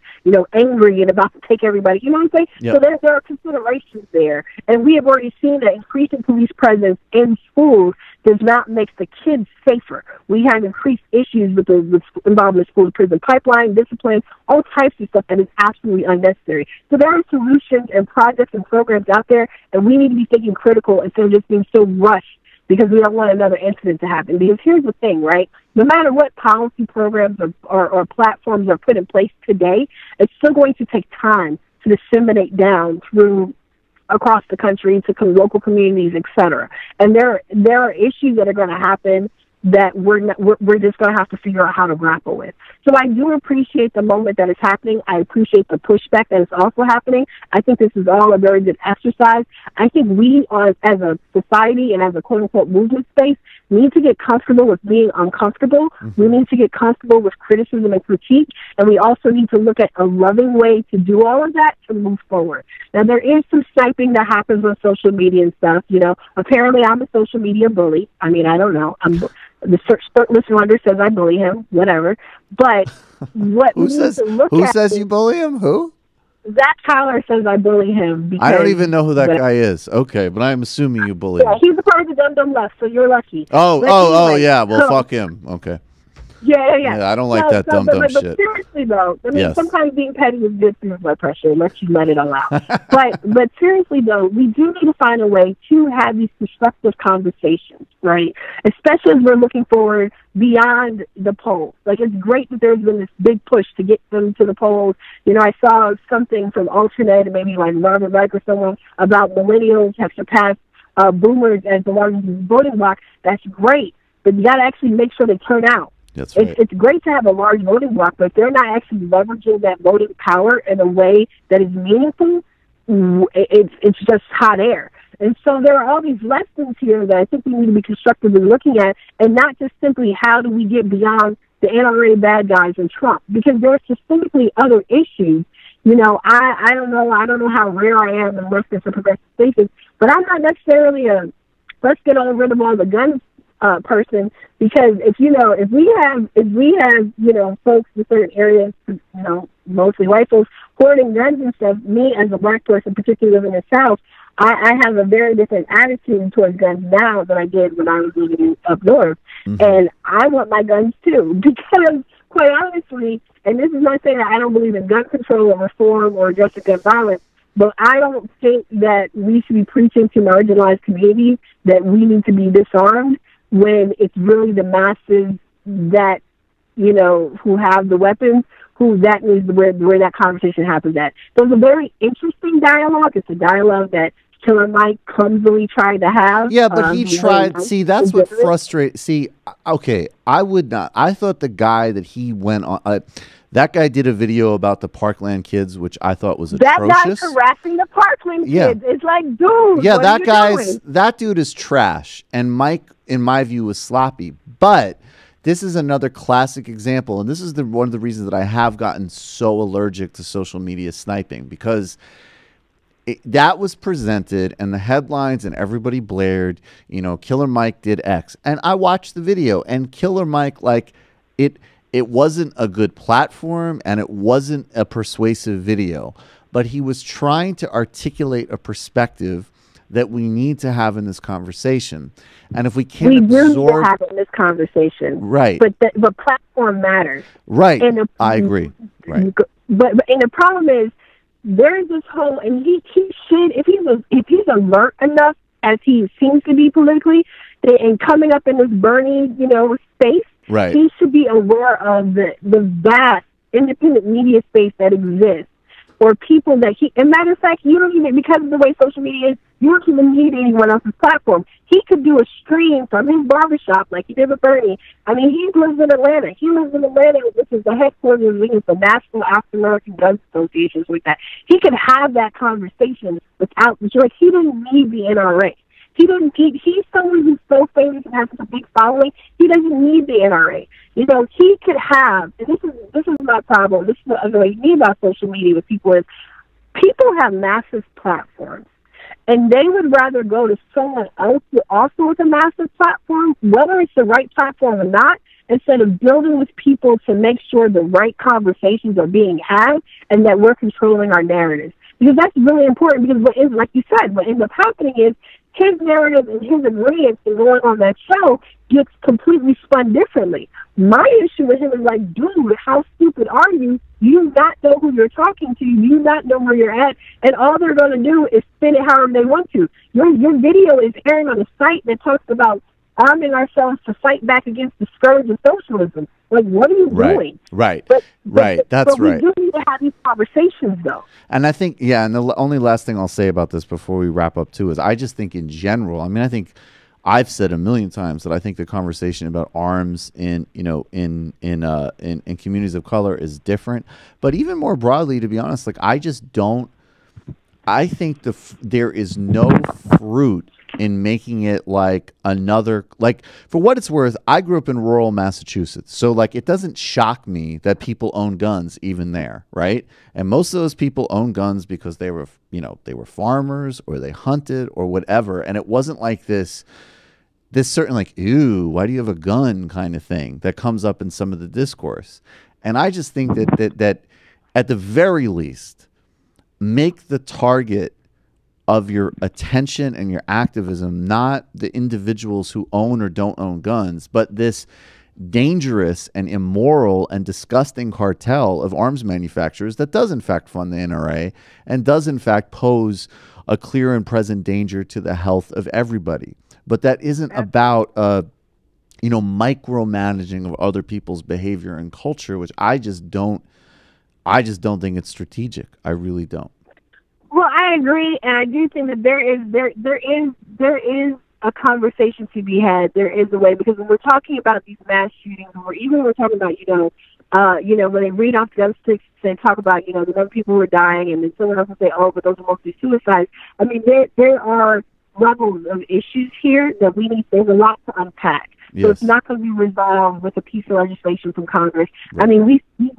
angry and about to take everybody. You know what I'm saying? Yep. So there are considerations there. And we have already seen that increasing police presence in schools does not make the kids safer. We have increased issues with the involvement in school-to-prison pipeline, discipline, all types of stuff that is absolutely unnecessary. So there are solutions and projects and programs out there, and we need to be thinking critical instead of just being so rushed because we don't want another incident to happen. Because here's the thing, right? No matter what policy programs or platforms are put in place today, it's still going to take time to disseminate down through across the country to local communities, et cetera. And there are issues that are going to happen that we're just going to have to figure out how to grapple with. So I do appreciate the moment that is happening. I appreciate the pushback that is also happening. I think this is all a very good exercise. I think we, as a society and as a quote-unquote movement space, need to get comfortable with being uncomfortable. Mm-hmm. We need to get comfortable with criticism and critique, and we also need to look at a loving way to do all of that to move forward. Now, there is some sniping that happens on social media and stuff. Apparently I'm a social media bully. I mean, I don't know. The Spurtless Wonder says I bully him, whatever. But what who says you bully him? Who? Zach Tyler says I bully him. Because I don't even know who that guy is. Okay, but I'm assuming you bully him. Yeah, he's a part of the Dum Dum Left, so you're lucky. Oh, yeah. Well, fuck him. Okay. Yeah. I don't like that dumb shit. But seriously, though, I mean, Yes. sometimes being petty is good for your blood pressure. It lets you let it all out. but seriously, though, we do need to find a way to have these constructive conversations, right? Especially as we're looking forward beyond the polls. Like, it's great that there's been this big push to get them to the polls. I saw something from Alternate, maybe like Robert Reich or someone, about millennials have surpassed boomers as the largest voting bloc. That's great, but you got to actually make sure they turn out. That's right. It's great to have a large voting bloc, but if they're not actually leveraging that voting power in a way that is meaningful, it's just hot air. And so there are all these lessons here that I think we need to be constructively looking at, and not just simply how do we get beyond the NRA bad guys and Trump, because there are systemically other issues. I don't know how rare I am in leftist and progressive spaces, but I'm not necessarily let's get rid of all the guns person, because if we have folks in certain areas, mostly white folks hoarding guns and stuff, me as a black person, particularly living in the South, I have a very different attitude towards guns now than I did when I was living up north. Mm-hmm. And I want my guns too, because quite honestly, and this is not saying that I don't believe in gun control or reform or justice gun violence, but I don't think that we should be preaching to marginalized communities that we need to be disarmed when it's really the masses that, who have the weapons, who that needs where that conversation happens at. So it's a very interesting dialogue. It's a dialogue that Killer Mike clumsily tried to have. Yeah, but he tried. See, that's what frustrates. See, okay, I would not. I thought the guy that he went on, that guy did a video about the Parkland kids, which I thought was atrocious. That guy's harassing the Parkland kids. It's like, dude, yeah, doing? That dude is trash. And Mike, in my view, was sloppy. But this is another classic example, and this is one of the reasons that I have gotten so allergic to social media sniping, because that was presented and the headlines and everybody blared, Killer Mike did X. And I watched the video, and Killer Mike, it wasn't a good platform and it wasn't a persuasive video, but he was trying to articulate a perspective that we need to have in this conversation. And if we can't we do need to have it in this conversation. Right. But the platform matters. Right. I agree. Right. and the problem is, there's this whole, and he should, if he's alert enough as he seems to be politically, and coming up in this Bernie, space, right, he should be aware of the vast independent media space that exists, or people that and matter of fact, you don't even, because of the way social media is, you don't even need anyone else's platform. He could do a stream from his barbershop like he did with Bernie. I mean, he lives in Atlanta. Which is the headquarters of the National African American Gun Association, like that. He could have that conversation without, like, he didn't need the NRA. He's someone who's so famous and has such a big following. He doesn't need the NRA. He could have, and this is my problem. This is what annoys me about social media with people is people have massive platforms, and they would rather go to someone else also with a massive platform, whether it's the right platform or not, instead of building with people to make sure the right conversations are being had and that we're controlling our narratives. Because that's really important, because like you said, what ends up happening is his narrative and his agreements and going on that show gets completely spun differently. My issue with him is like, dude, how stupid are you? You not know who you're talking to. You not know where you're at. And all they're going to do is spin it however they want to. Your video is airing on a site that talks about arming ourselves to fight back against the scourge of socialism. Like, what are you doing? Right. But That's right. We do need to have these conversations, though. And I think, and the only last thing I'll say about this before we wrap up, too, is I just think in general, I mean, I think I've said a million times that I think the conversation about arms in communities of color is different. But even more broadly, to be honest, like, I think there is no fruit in making it like another, like, for what it's worth, I grew up in rural Massachusetts. So, like, it doesn't shock me that people own guns even there, right? And most of those people own guns because they were farmers or they hunted or whatever. And it wasn't like this certain, like, ew, why do you have a gun kind of thing that comes up in some of the discourse. And I just think that at the very least, make the target of your attention and your activism not the individuals who own or don't own guns, but this dangerous and immoral and disgusting cartel of arms manufacturers that does in fact fund the NRA and does in fact pose a clear and present danger to the health of everybody. But that isn't about micromanaging of other people's behavior and culture, which I just don't think it's strategic. I really don't. Well, I agree, and I do think that there is a conversation to be had. There is a way, because when we're talking about these mass shootings, or even when we're talking about when they read off gun sticks and talk about the number of people who are dying, and then someone else will say, oh, but those are mostly suicides. I mean, there are levels of issues here that there's a lot to unpack. Yes. So it's not going to be resolved with a piece of legislation from Congress. Right. I mean,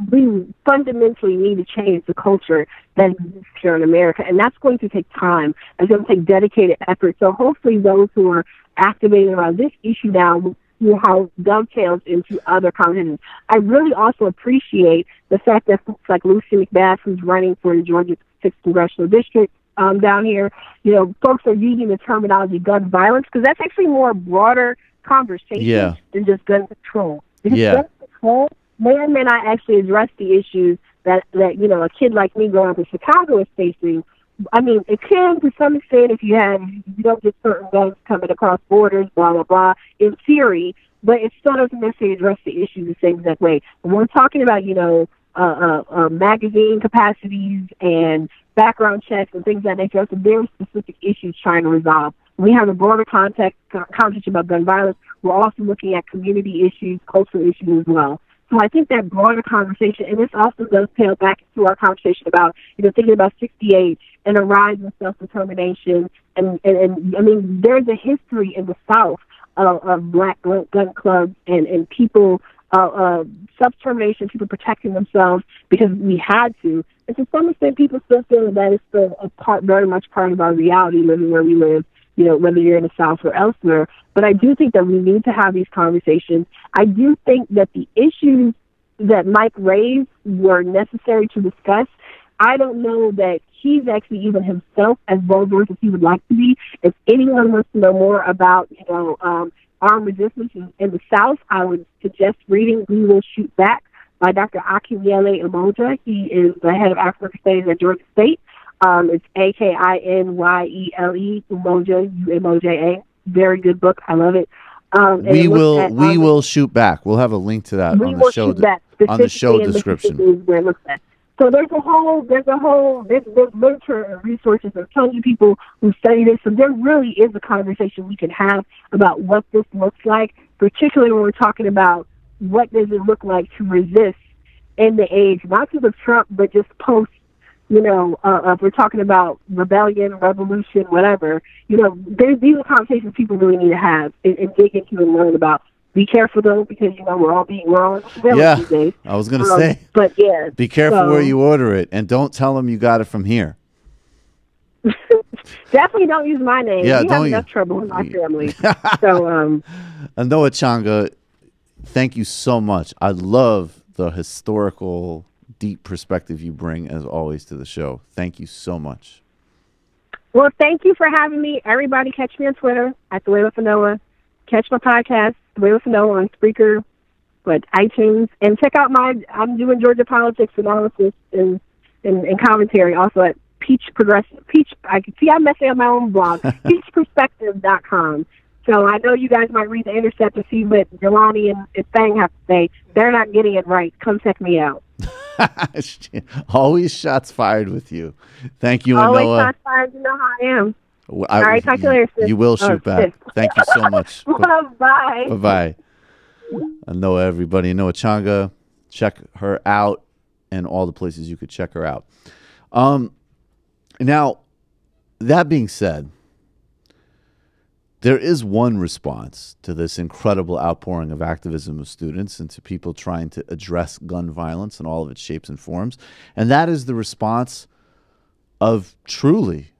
we fundamentally need to change the culture that exists here in America, and that's going to take time. It's going to take dedicated effort. So hopefully those who are activating around this issue now will see how it dovetails into other conversations. I really also appreciate the fact that folks like Lucy McBath, who's running for the Georgia 6th Congressional District, down here, folks are using the terminology gun violence, because that's actually more broader conversation than just gun control. Because gun control may or may not actually address the issues that a kid like me growing up in Chicago is facing. I mean, it can to some extent if you don't get certain guns coming across borders, blah, blah, blah, in theory, but it still doesn't necessarily address the issues the same exact way. When we're talking about, magazine capacities and background checks and things of that nature, so very specific issues trying to resolve. We have a broader conversation about gun violence. We're also looking at community issues, cultural issues as well. So I think that broader conversation, and this also does tail back to our conversation about, thinking about 68 and a rise in self-determination. And I mean, there's a history in the South of black gun clubs and people, self-determination, people protecting themselves because we had to. And to some extent, people still feel that is still very much part of our reality, living where we live, whether you're in the South or elsewhere. But I do think that we need to have these conversations. I do think that the issues that Mike raised were necessary to discuss. I don't know that he's actually even himself as bold as he would like to be. If anyone wants to know more about, armed resistance in the South, I would suggest reading We Will Shoot Back by Dr. Akinyele Umoja. He is the head of African Studies at Georgia State. It's Akinyele Umoja, Umoja. Very good book. I love it. We will shoot back. We'll have a link to that on the show description. Where it looks at. So there's literature and resources. There's tons of people who study this. So there really is a conversation we can have about what this looks like, particularly when we're talking about what does it look like to resist in the age, not just of Trump, but just post, if we're talking about rebellion, revolution, whatever, these are conversations people really need to have and dig into and learn about. Be careful though, because we're all these days. I was gonna say, but yeah, be careful where you order it, and don't tell them you got it from here. Definitely don't use my name. Yeah, we have enough trouble in my family. So, Anoa Changa, thank you so much. I love the historical, deep perspective you bring, as always, to the show. Thank you so much. Well, thank you for having me. Everybody, catch me on Twitter at The Way with Anoa. Catch my podcast, The Way with Anoa, on Spreaker, iTunes, and check out I'm doing Georgia politics analysis and commentary also at I'm messing up my own blog, peachperspective.com. So I know you guys might read The Intercept to see what Jelani and Thang have to say. They're not getting it right. Come check me out. Always shots fired with you. Thank you, Anoa. Always shots fired. You know how I am. All right, talk to you later, sis. You will shoot back. Thank you so much. Bye. Bye-bye. Anoa, everybody. Anoa Changa. Check her out and all the places you could check her out. Now, that being said, there is one response to this incredible outpouring of activism of students and to people trying to address gun violence in all of its shapes and forms, and that is the response of really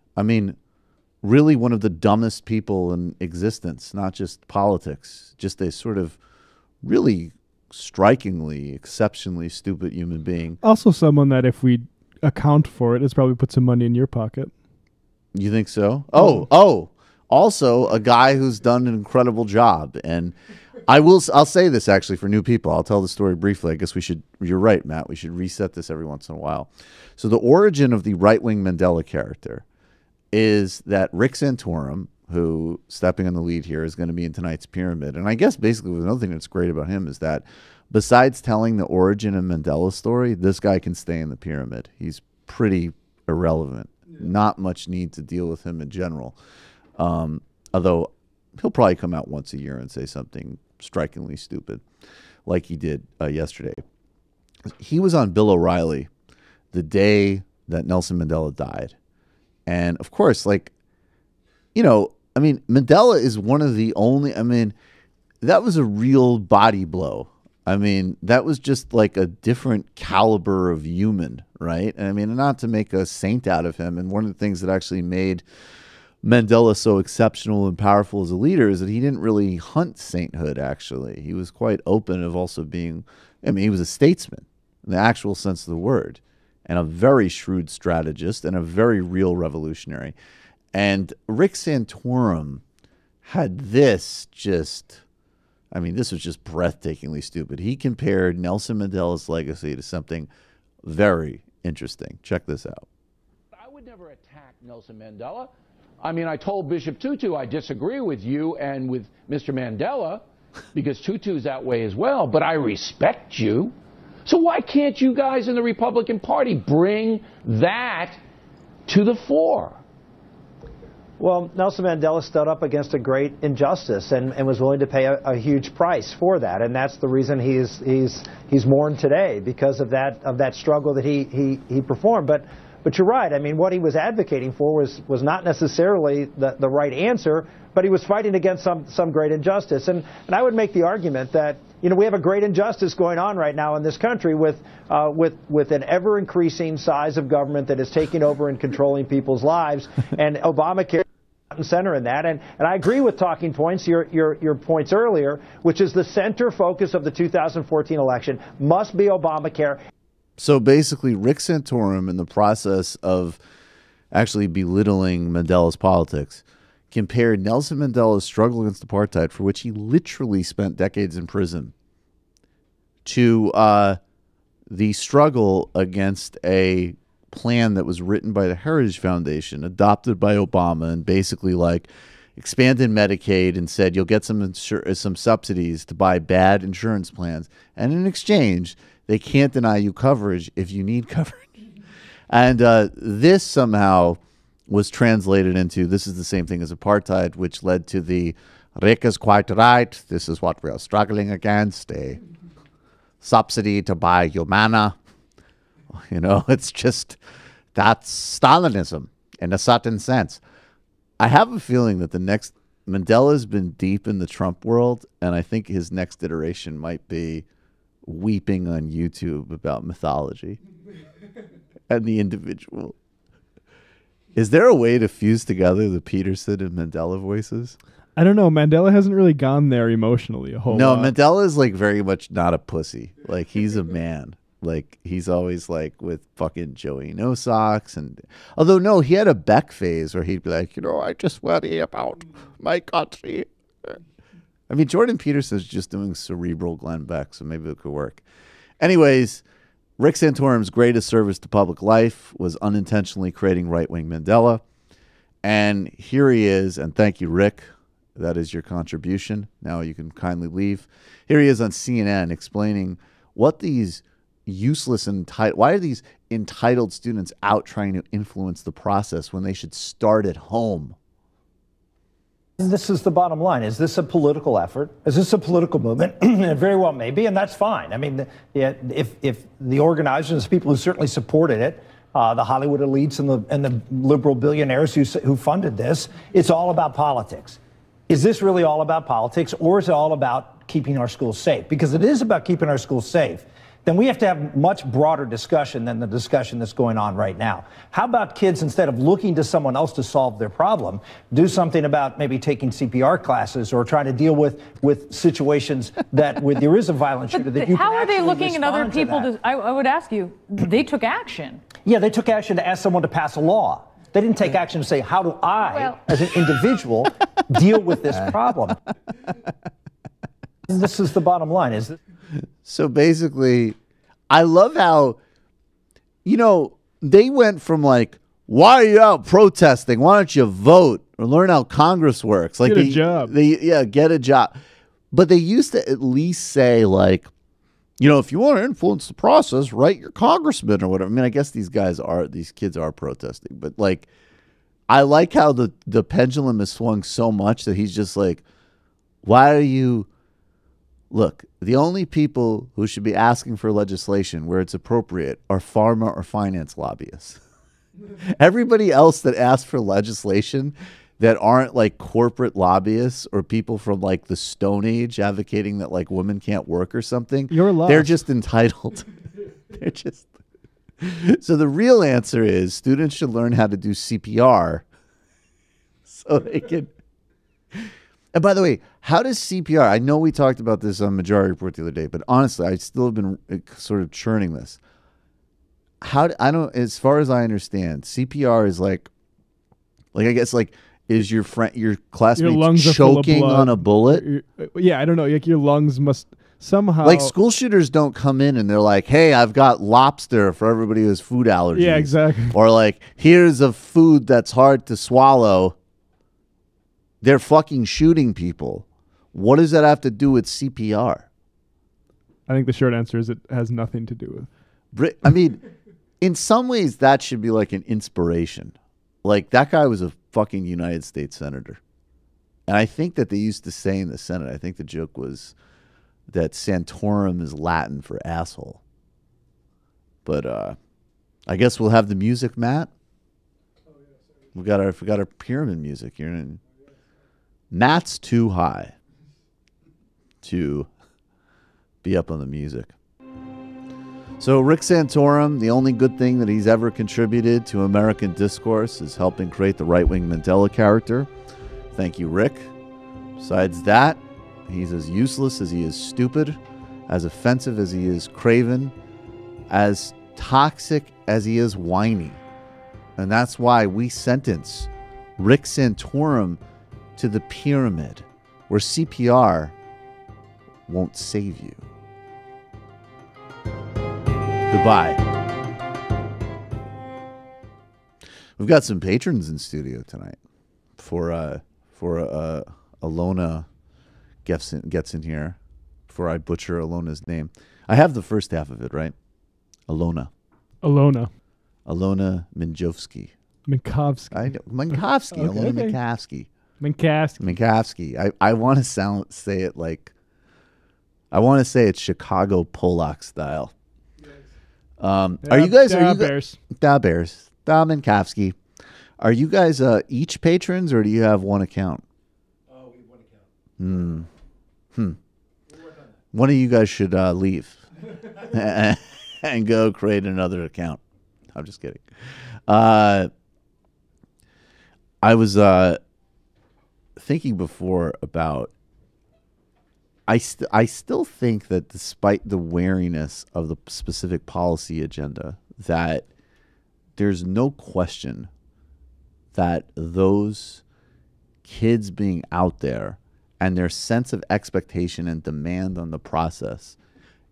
one of the dumbest people in existence, not just politics, just a sort of really strikingly, exceptionally stupid human being. Also someone that if we account for it, has probably put some money in your pocket. You think so? Oh. Also, a guy who's done an incredible job. And I'll say this actually for new people. I'll tell the story briefly. I guess you're right, Matt. We should reset this every once in a while. So the origin of the right-wing Mandela character is that Rick Santorum, who, stepping on the lead here, is going to be in tonight's Pyramid. And I guess basically another thing that's great about him is that besides telling the origin of Mandela's story, this guy can stay in the Pyramid. He's pretty irrelevant. Yeah. Not much need to deal with him in general. Although he'll probably come out once a year and say something strikingly stupid like he did yesterday. He was on Bill O'Reilly the day that Nelson Mandela died. And of course, Mandela is one of the only, that was a real body blow. That was just like a different caliber of human, right? And not to make a saint out of him. And one of the things that actually made Mandela so exceptional and powerful as a leader is that he didn't really hunt sainthood, actually. He was quite open of also being, he was a statesman in the actual sense of the word, and a very shrewd strategist and a very real revolutionary. And Rick Santorum had this was just breathtakingly stupid. He compared Nelson Mandela's legacy to something very interesting. Check this out. I would never attack Nelson Mandela. I told Bishop Tutu I disagree with you and with Mr. Mandela because Tutu's that way as well, but I respect you. So why can't you guys in the Republican Party bring that to the fore? Well, Nelson Mandela stood up against a great injustice and was willing to pay a huge price for that, and that's the reason he's mourned today, because of that struggle that he performed. But you're right. What he was advocating for was not necessarily the right answer, but he was fighting against some great injustice. And I would make the argument that we have a great injustice going on right now in this country with an ever increasing size of government that is taking over and controlling people's lives, and Obamacare front and center in that. And I agree with talking points, your points earlier, which is the center focus of the 2014 election must be Obamacare. So basically, Rick Santorum, in the process of actually belittling Mandela's politics, compared Nelson Mandela's struggle against apartheid, for which he literally spent decades in prison, to the struggle against a plan that was written by the Heritage Foundation, adopted by Obama, and basically like expanded Medicaid and said you'll get some subsidies to buy bad insurance plans, and in exchange they can't deny you coverage if you need coverage. And this somehow was translated into, this is the same thing as apartheid, which led to the Rick is quite right, this is what we are struggling against, a subsidy to buy Humana. You know, it's just, that's Stalinism in a certain sense. I have a feeling that the next, Mandela's been deep in the Trump world, and I think his next iteration might be weeping on YouTube about mythology and the individual. Is there a way to fuse together the Peterson and Mandela voices? I don't know. Mandela hasn't really gone there emotionally a whole lot. No, Mandela is like very much not a pussy. Like, he's a man. Like, he's always like with fucking Joey No Socks. And although, no, he had a Beck phase where he'd be like, you know, I just worry about my country. I mean, Jordan Peterson's just doing cerebral Glenn Beck, so maybe it could work. Anyways, Rick Santorum's greatest service to public life was unintentionally creating right-wing Mandela. And here he is, and thank you, Rick. That is your contribution. Now you can kindly leave. Here he is on CNN explaining what these useless and why are these entitled students out trying to influence the process when they should start at home? This is the bottom line. Is this a political effort? Is this a political movement? It very well may be, and that's fine. I mean, if the organizers, people who certainly supported it, the Hollywood elites and the liberal billionaires who funded this, it's all about politics. Is this really all about politics, or is it all about keeping our schools safe? Because it is about keeping our schools safe. Then we have to have much broader discussion than the discussion that's going on right now. How about kids, instead of looking to someone else to solve their problem, do something about maybe taking CPR classes or trying to deal with situations that where there is a violent shooter that you can How are they looking at other people? I would ask you, they took action. Yeah, they took action to ask someone to pass a law. They didn't take action to say, how do I, as an individual, deal with this problem? This is the bottom line. So basically, I love how, you know, they went from like, why are you out protesting? Why don't you vote or learn how Congress works? Like, get a job. Get a job. But they used to at least say, like, you know, if you want to influence the process, write your congressman or whatever. I mean, I guess these kids are protesting, but like, I like how the pendulum has swung so much that he's just like, why are you? Look, the only people who should be asking for legislation where it's appropriate are pharma or finance lobbyists. Everybody else that asks for legislation that aren't like corporate lobbyists or people from like the Stone Age advocating that like women can't work or something, they're just entitled. They're just. So the real answer is students should learn how to do CPR so they can. And by the way, how does CPR, I know we talked about this on Majority Report the other day, but honestly, I still have been sort of churning this. As far as I understand, CPR is like I guess like, is your classmate choking on a bullet? Yeah, I don't know. Like your lungs must somehow. Like school shooters don't come in and they're like, hey, I've got lobster for everybody who has food allergies. Yeah, exactly. Or like, here's a food that's hard to swallow. They're fucking shooting people. What does that have to do with CPR? I think the short answer is it has nothing to do with. I mean, in some ways, that should be like an inspiration. Like, that guy was a fucking United States senator. And I think that they used to say in the Senate, I think the joke was that Santorum is Latin for asshole. But I guess we'll have the music, Matt. We got our pyramid music here. Matt's too high to be up on the music. So Rick Santorum, the only good thing that he's ever contributed to American discourse is helping create the right-wing Mandela character. Thank you, Rick. Besides that, he's as useless as he is stupid, as offensive as he is craven, as toxic as he is whiny. And that's why we sentence Rick Santorum to the pyramid, where CPR won't save you. Goodbye. We've got some patrons in studio tonight. For Alyona gets in here. Before I butcher Alona's name, I have the first half of it right. Alyona Minkovski. Minkovski. Minkovski. Alyona Minkovski. Minkovski. I want to say it like. I want to say it's Chicago Pollock style. Are you guys? Bears. Da Bears. Da Minkovski. Are you guys each patrons, or do you have one account? Oh, we have one account. One of you guys should leave and go create another account. I'm just kidding. I was thinking before about. I still think that despite the wariness of the specific policy agenda, that there's no question that those kids being out there and their sense of expectation and demand on the process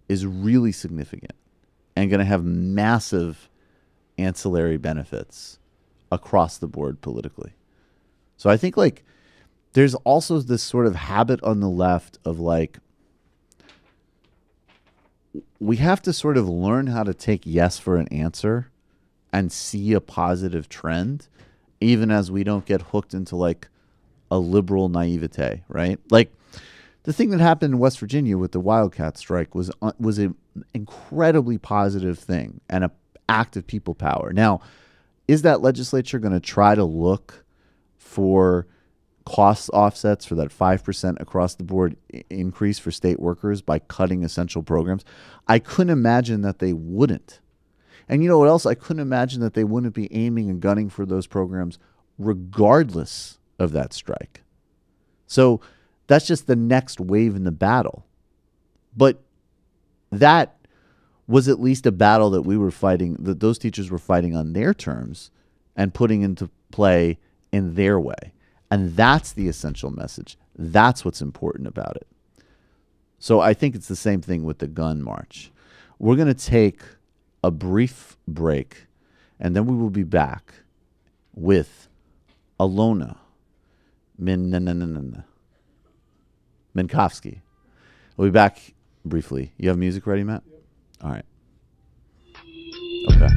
is really significant and going to have massive ancillary benefits across the board politically. So I think like there's also this sort of habit on the left of like, we have to sort of learn how to take yes for an answer and see a positive trend, even as we don't get hooked into like a liberal naivete, right? Like the thing that happened in West Virginia with the Wildcat strike was an incredibly positive thing and an act of people power. Now, is that legislature going to try to look for cost offsets for that 5% across the board increase for state workers by cutting essential programs? I couldn't imagine that they wouldn't. And you know what else? I couldn't imagine that they wouldn't be aiming and gunning for those programs regardless of that strike. So that's just the next wave in the battle. But that was at least a battle that we were fighting, that those teachers were fighting on their terms and putting into play in their way. And that's the essential message. That's what's important about it. So I think it's the same thing with the gun march. We're going to take a brief break, and then we will be back with Alyona Minkovski. We'll be back briefly. You have music ready, Matt? Yep. All right. Okay.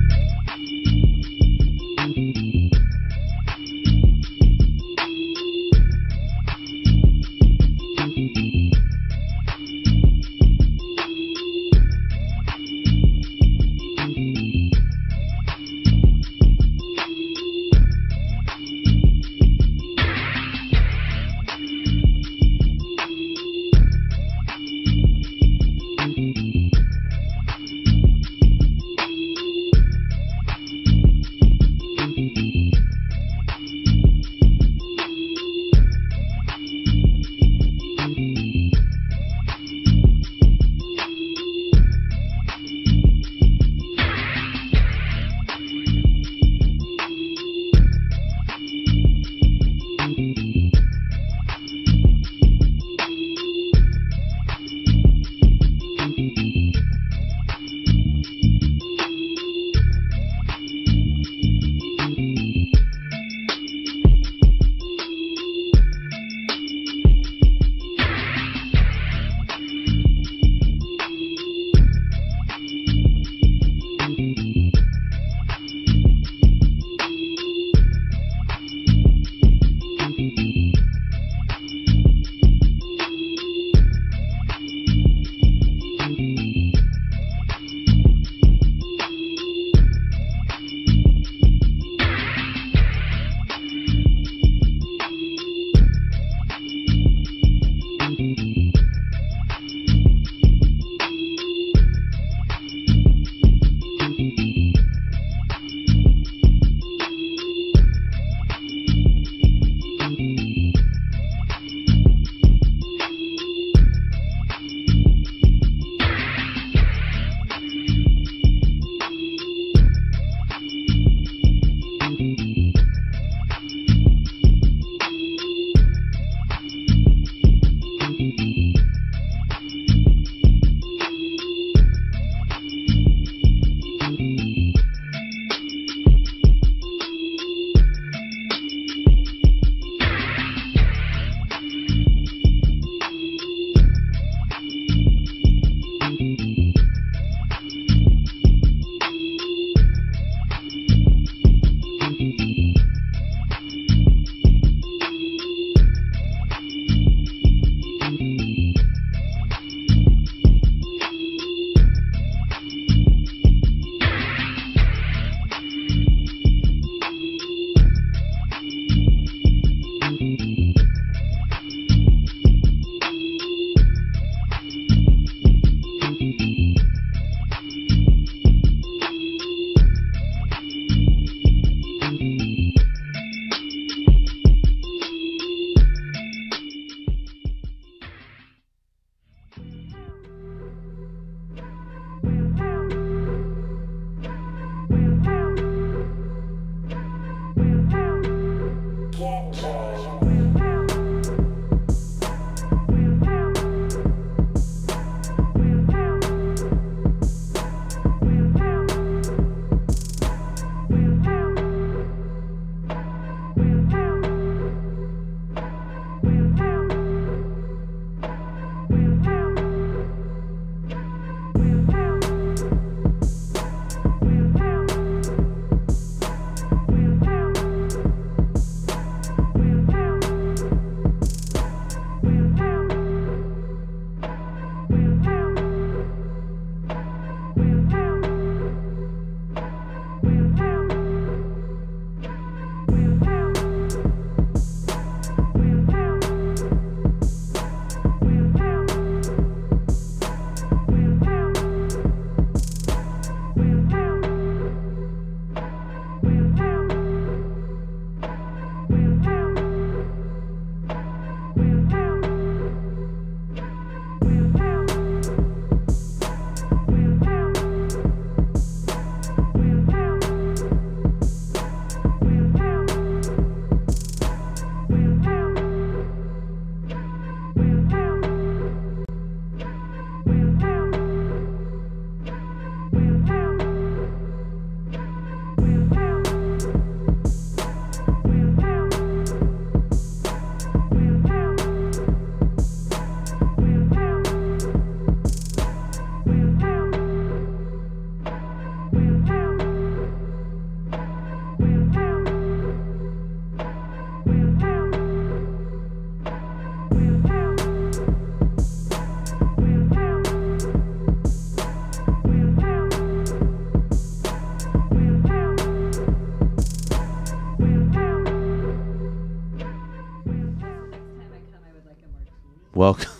Welcome.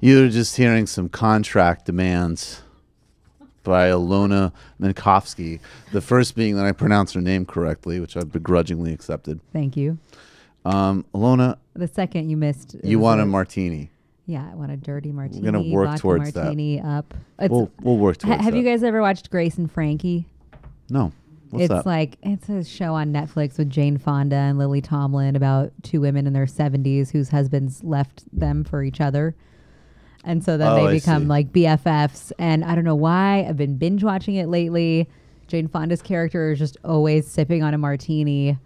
You're just hearing some contract demands by Alyona Minkovski. The first being that I pronounced her name correctly, which I've begrudgingly accepted. Thank you. Alyona. The second you missed. You want a martini. Yeah, I want a dirty martini. We're going to work towards martini that. Up. We'll work towards that. Have you guys ever watched Grace and Frankie? No. What's that? It's a show on Netflix with Jane Fonda and Lily Tomlin about two women in their 70s whose husbands left them for each other. And so then they become like BFFs. And I don't know why. I've been binge watching it lately. Jane Fonda's character is just always sipping on a martini.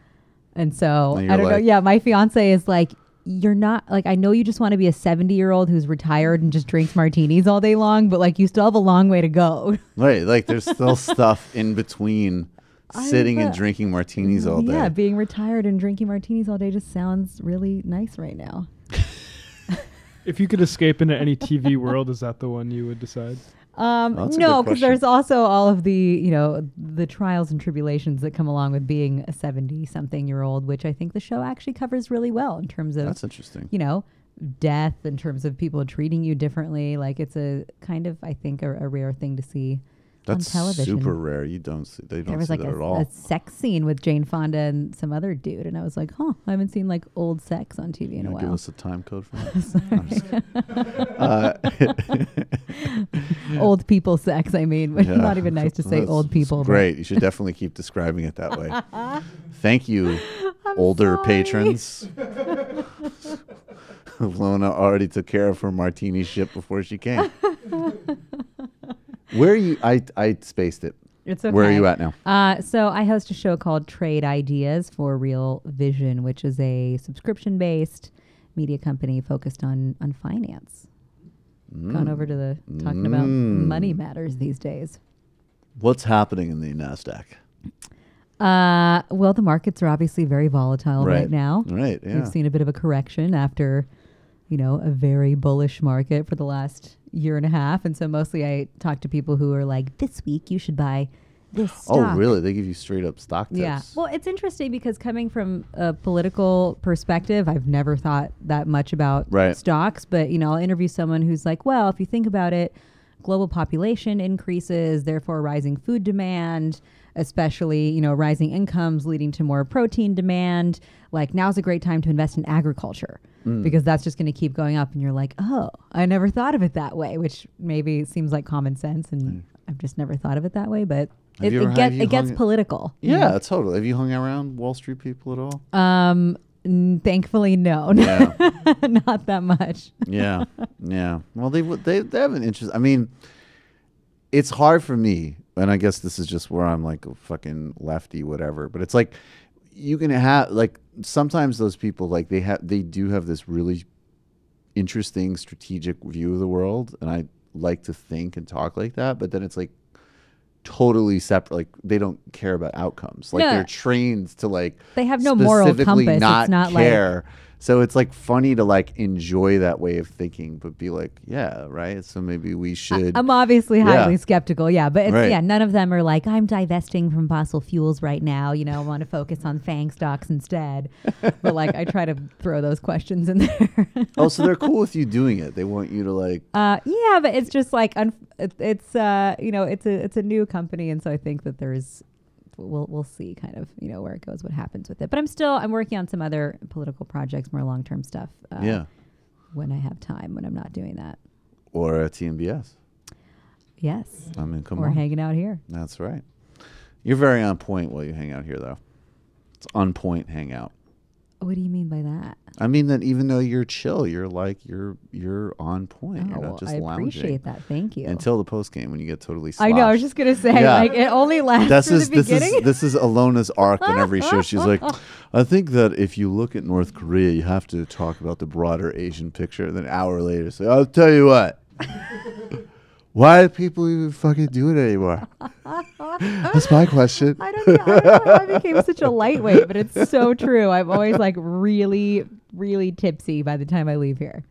And so I don't know. Yeah, my fiance is like, you're not like, I know you just want to be a 70-year-old who's retired and just drinks martinis all day long, but like you still have a long way to go. Right. Like there's still stuff in between sitting and drinking martinis all day. Yeah, being retired and drinking martinis all day just sounds really nice right now. If you could escape into any TV world, is that the one you would decide? No, because there's also all of the, the trials and tribulations that come along with being a 70-something-year-old, which I think the show actually covers really well in terms of, that's interesting. Death, in terms of people treating you differently. Like it's a kind of, I think, a rare thing to see. That's on television. super rare. They don't see that at all. A sex scene with Jane Fonda and some other dude, and I was like, I haven't seen like old sex on TV in a while. Give us a time code for that. Old people sex, I mean. But not even nice to say old people. Great. You should definitely keep describing it that way. Thank you, older patrons. Alyona already took care of her martini ship before she came. Where are you? I spaced it. It's okay. Where are you at now? So I host a show called Trade Ideas for Real Vision, which is a subscription-based media company focused on finance. Gone over to talking about money matters these days. What's happening in the NASDAQ? Well, the markets are obviously very volatile right now. Right, yeah. We've seen a bit of a correction after, a very bullish market for the last year and a half. And so mostly I talk to people who are like, this week you should buy this stock. Oh, really? They give you straight up stock tips? Yeah. Well, it's interesting because coming from a political perspective, I've never thought that much about stocks. But, I'll interview someone who's like, well, if you think about it, global population increases, therefore rising food demand. especially, rising incomes leading to more protein demand. Like now's a great time to invest in agriculture because that's just going to keep going up. And you're like, oh, I never thought of it that way, which maybe seems like common sense. And I've just never thought of it that way. But it gets political. Yeah, totally. Have you hung around Wall Street people at all? Thankfully, no. Yeah. Not that much. Yeah. Well, they have an interest. I mean, it's hard for me, and I guess this is just where I'm like a fucking lefty, whatever. But it's like you can have like sometimes those people like they do have this really interesting strategic view of the world, and I like to think and talk like that. But then it's like totally separate. Like they don't care about outcomes. Like they're trained to like they have no moral compass. Not it's not care. So it's like funny to like enjoy that way of thinking, but be like, yeah, right. So maybe we should. I'm obviously highly skeptical. Yeah, but it's, Right. none of them are like, I'm divesting from fossil fuels right now. I want to focus on FANG stocks instead. But like, I try to throw those questions in there. Oh, so they're cool with you doing it. They want you to like. Yeah, but it's just like it's a new company, and so I think that there's. We'll see kind of, where it goes, what happens with it. But I'm working on some other political projects, more long-term stuff. When I have time, when I'm not doing that. Or at TMBS. Yes. I mean, come on. Or hanging out here. That's right. You're very on point while you hang out here, though. It's on point hangout. What do you mean by that? I mean that even though you're chill, you're like you're on point. You're not just I lounging. appreciate that. Thank you. Until the post game when you get totally sloshed. I know. I was just gonna say, like it only lasts through the beginning. This is Alyona's arc in every show. She's like, I think that if you look at North Korea, you have to talk about the broader Asian picture. And then an hour later, say, I'll tell you what. Why do people even fucking do it anymore? That's my question. I don't know how I became such a lightweight, but it's so true. I'm always like really, really tipsy by the time I leave here.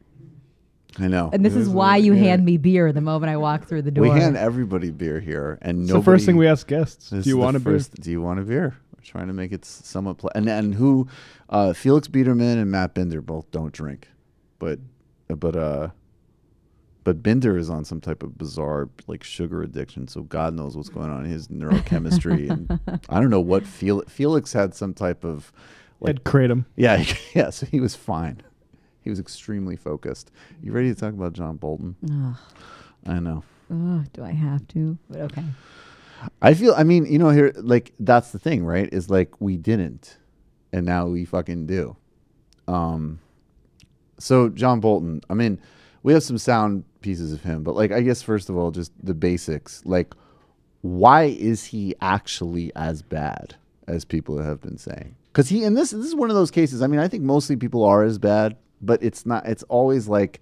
I know. And this is why you hand me beer the moment I walk through the door. We hand everybody beer here. And it's the first thing we ask guests. Do you want a beer? Do you want a beer? We're trying to make it somewhat... and who... Felix Biederman and Matt Binder both don't drink. But Binder is on some type of bizarre like sugar addiction, so God knows what's going on in his neurochemistry. And I don't know what Felix had some type of like kratom. Yeah, so he was fine. He was extremely focused. You ready to talk about John Bolton? Ugh. I know. Oh, do I have to? But okay. I mean, here, like that's the thing, right? Is like we didn't, and now we fucking do. So John Bolton, I mean, we have some sound pieces of him, but like I guess first of all, just the basics. Like, why is he actually as bad as people have been saying? Because this is one of those cases. I mean, I think mostly people are as bad, but it's not. It's always like,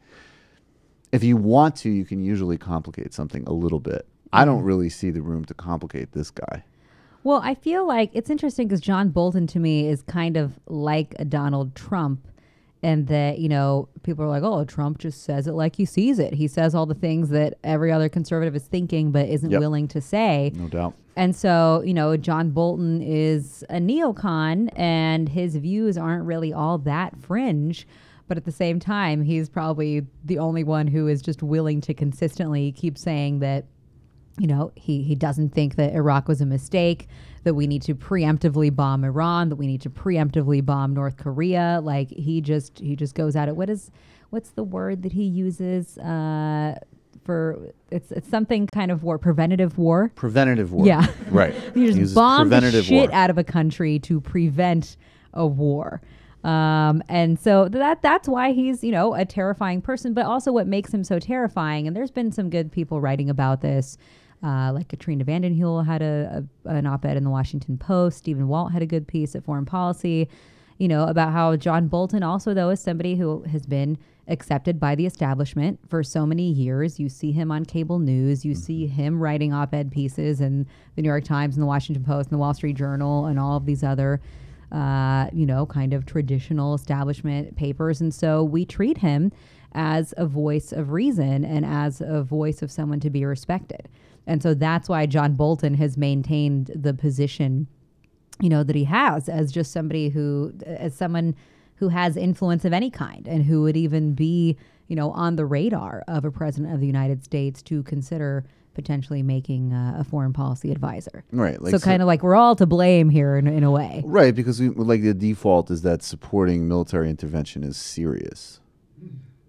if you want to, you can usually complicate something a little bit. I don't really see the room to complicate this guy. Well, I feel like it's interesting because John Bolton to me is kind of like a Donald Trump. And that, people are like, oh, Trump just says it like he sees it. He says all the things that every other conservative is thinking but isn't willing to say. No doubt. And so, John Bolton is a neocon and his views aren't really all that fringe. But at the same time, he's probably the only one who is just willing to consistently keep saying that, he doesn't think that Iraq was a mistake, that we need to preemptively bomb Iran, that we need to preemptively bomb North Korea. Like he just goes at it. What's the word that he uses for it's something kind of war, preventative war? Preventative war. Yeah. Right. He just bombed the shit out of a country to prevent a war. And so that's why he's, a terrifying person, but also what makes him so terrifying. And there's been some good people writing about this. Like Katrina vanden Heuvel had an op-ed in the Washington Post. Stephen Walt had a good piece at Foreign Policy, about how John Bolton also, though, is somebody who has been accepted by the establishment for so many years. You see him on cable news. You see him writing op-ed pieces in the New York Times and the Washington Post and the Wall Street Journal and all of these other, kind of traditional establishment papers. And so we treat him as a voice of reason and as a voice of someone to be respected. And so that's why John Bolton has maintained the position, that he has as just somebody as someone who has influence of any kind and who would even be, on the radar of a president of the United States to consider potentially making a foreign policy advisor. Right. So kind of like we're all to blame here in a way. Right, because like the default is that supporting military intervention is serious.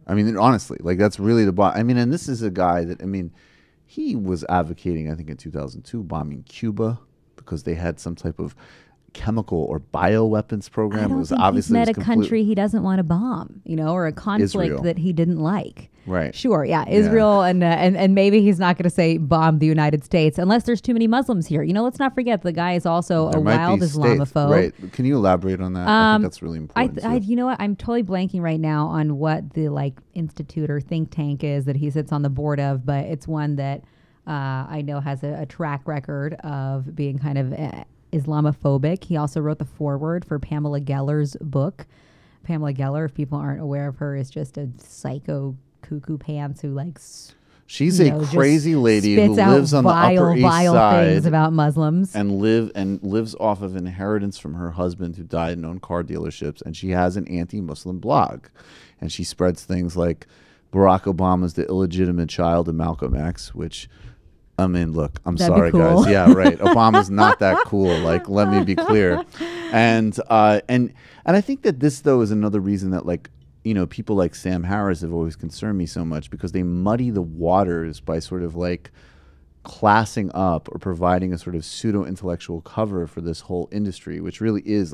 I mean, honestly, like that's really the I mean, and this is a guy that, I mean, he was advocating, I think in 2002, bombing Cuba because they had some type of chemical or bioweapons program. I don't It was think obviously he's met a country he doesn't want to bomb, or a conflict Israel. that he didn't like. Right. Sure, yeah, Israel, and maybe he's not going to say bomb the United States unless there's too many Muslims here. Let's not forget the guy is also There a might wild be Islamophobe. Right. Can you elaborate on that? I think that's really important. You know what? I'm totally blanking right now on what the institute or think tank is that he sits on the board of, but it's one that I know has a track record of being kind of Islamophobic. He also wrote the foreword for Pamela Geller's book. Pamela Geller, if people aren't aware of her, is just a psycho cuckoo pants who she's a crazy lady who lives on the Upper East Side things about Muslims and lives off of inheritance from her husband who died and owned car dealerships, and she has an anti-Muslim blog, and she spreads things like Barack Obama's the illegitimate child of Malcolm X, which, I mean, look, I'm That'd sorry, be cool. guys. Yeah, right. Obama's not that cool. Let me be clear. And I think that this, though, is another reason that, people like Sam Harris have always concerned me so much, because they muddy the waters by sort of classing up or providing a sort of pseudo-intellectual cover for this whole industry, which really is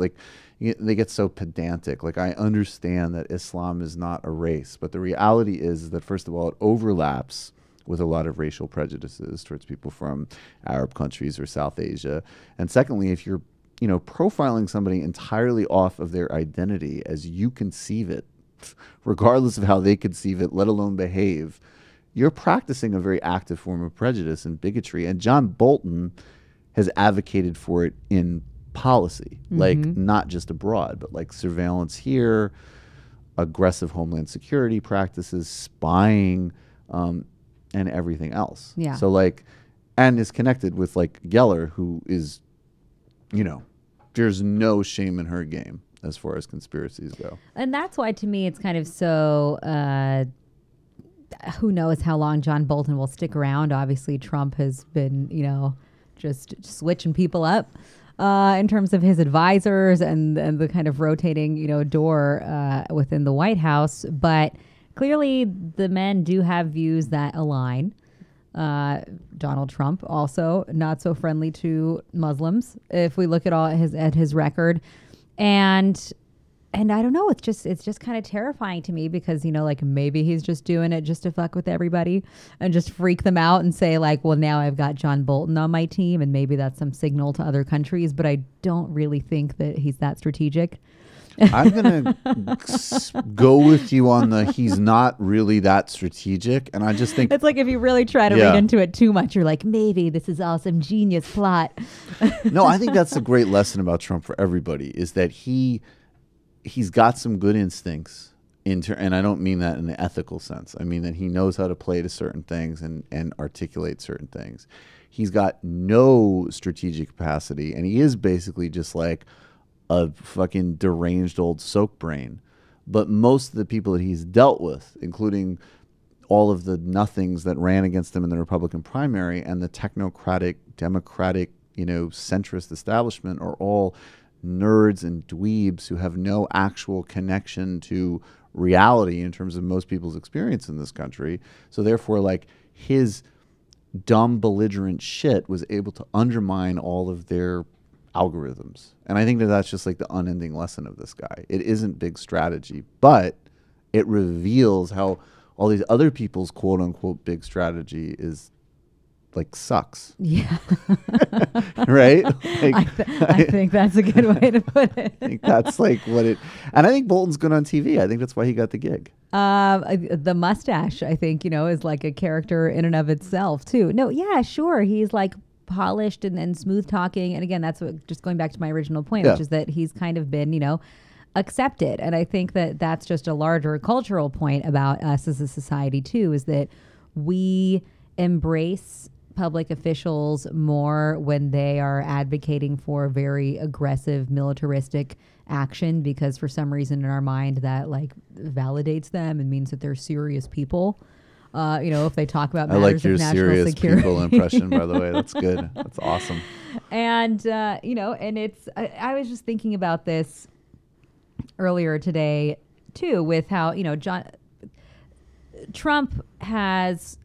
they get so pedantic. I understand that Islam is not a race, but the reality is that, first of all, it overlaps with a lot of racial prejudices towards people from Arab countries or South Asia. And secondly, if you're, profiling somebody entirely off of their identity as you conceive it, regardless of how they conceive it, let alone behave, you're practicing a very active form of prejudice and bigotry. And John Bolton has advocated for it in policy, not just abroad, but surveillance here, aggressive homeland security practices, spying, and everything else. Yeah. So and is connected with Geller, who is, there's no shame in her game as far as conspiracies go. And that's why, to me, it's kind of so, who knows how long John Bolton will stick around. Obviously, Trump has been, just switching people up in terms of his advisors and the kind of rotating, door within the White House. But clearly, the men do have views that align. Donald Trump also not so friendly to Muslims, if we look at his record. And I don't know, it's just kind of terrifying to me because, maybe he's just doing it just to fuck with everybody and just freak them out and say well, now I've got John Bolton on my team, and maybe that's some signal to other countries, but I don't really think that he's that strategic. I'm going to go with you on he's not really that strategic. And I just think it's if you really try to read into it too much, you're maybe this is all some genius plot. No, I think that's a great lesson about Trump for everybody, is that he's got some good instincts and I don't mean that in the ethical sense. I mean that he knows how to play to certain things and articulate certain things. He's got no strategic capacity, and he is basically just a fucking deranged old soak brain. But most of the people that he's dealt with, including all of the nothings that ran against him in the Republican primary and the technocratic, democratic, centrist establishment, are all nerds and dweebs who have no actual connection to reality in terms of most people's experience in this country. So therefore, his dumb, belligerent shit was able to undermine all of their algorithms. And I think that's just the unending lesson of this guy. It isn't big strategy, but it reveals how all these other people's quote unquote big strategy is sucks. Yeah. Right? I think that's a good way to put it. I think that's what it, and I think Bolton's good on TV. I think that's why he got the gig. The mustache, I think, is a character in and of itself too. No, yeah, sure. He's polished and smooth talking. And again, that's what, just going back to my original point, which is that he's kind of been, accepted. And I think that that's just a larger cultural point about us as a society too, is that we embrace public officials more when they are advocating for very aggressive militaristic action, because for some reason in our mind that validates them and means that they're serious people. if they talk about I matters like your of national serious security. people impression, by the way. That's good. That's awesome. And, and it's, I was just thinking about this earlier today, too, with how, Trump has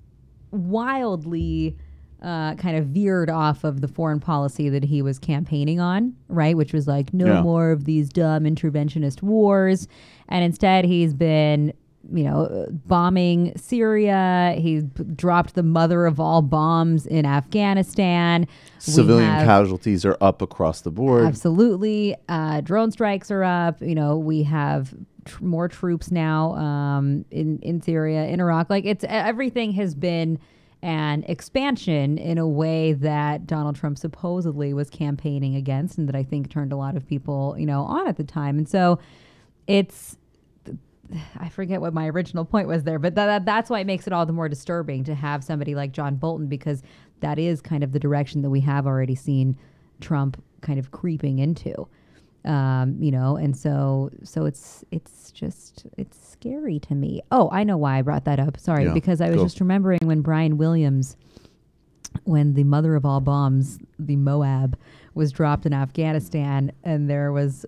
wildly kind of veered off of the foreign policy that he was campaigning on, right? Which was like, no more of these dumb interventionist wars. And instead, he's been bombing Syria. He dropped the mother of all bombs in Afghanistan. Civilian casualties are up across the board. Absolutely. Drone strikes are up. We have more troops now in Syria, in Iraq. Like everything has been an expansion in a way that Donald Trump supposedly was campaigning against, and that I think turned a lot of people, on at the time. And so I forget what my original point was there, but that's why it makes it all the more disturbing to have somebody like John Bolton, because that is kind of the direction that we have already seen Trump kind of creeping into, and so it's scary to me. Oh, I know why I brought that up. Sorry, because I was just remembering when Brian Williams, when the mother of all bombs, the Moab, was dropped in Afghanistan, and there was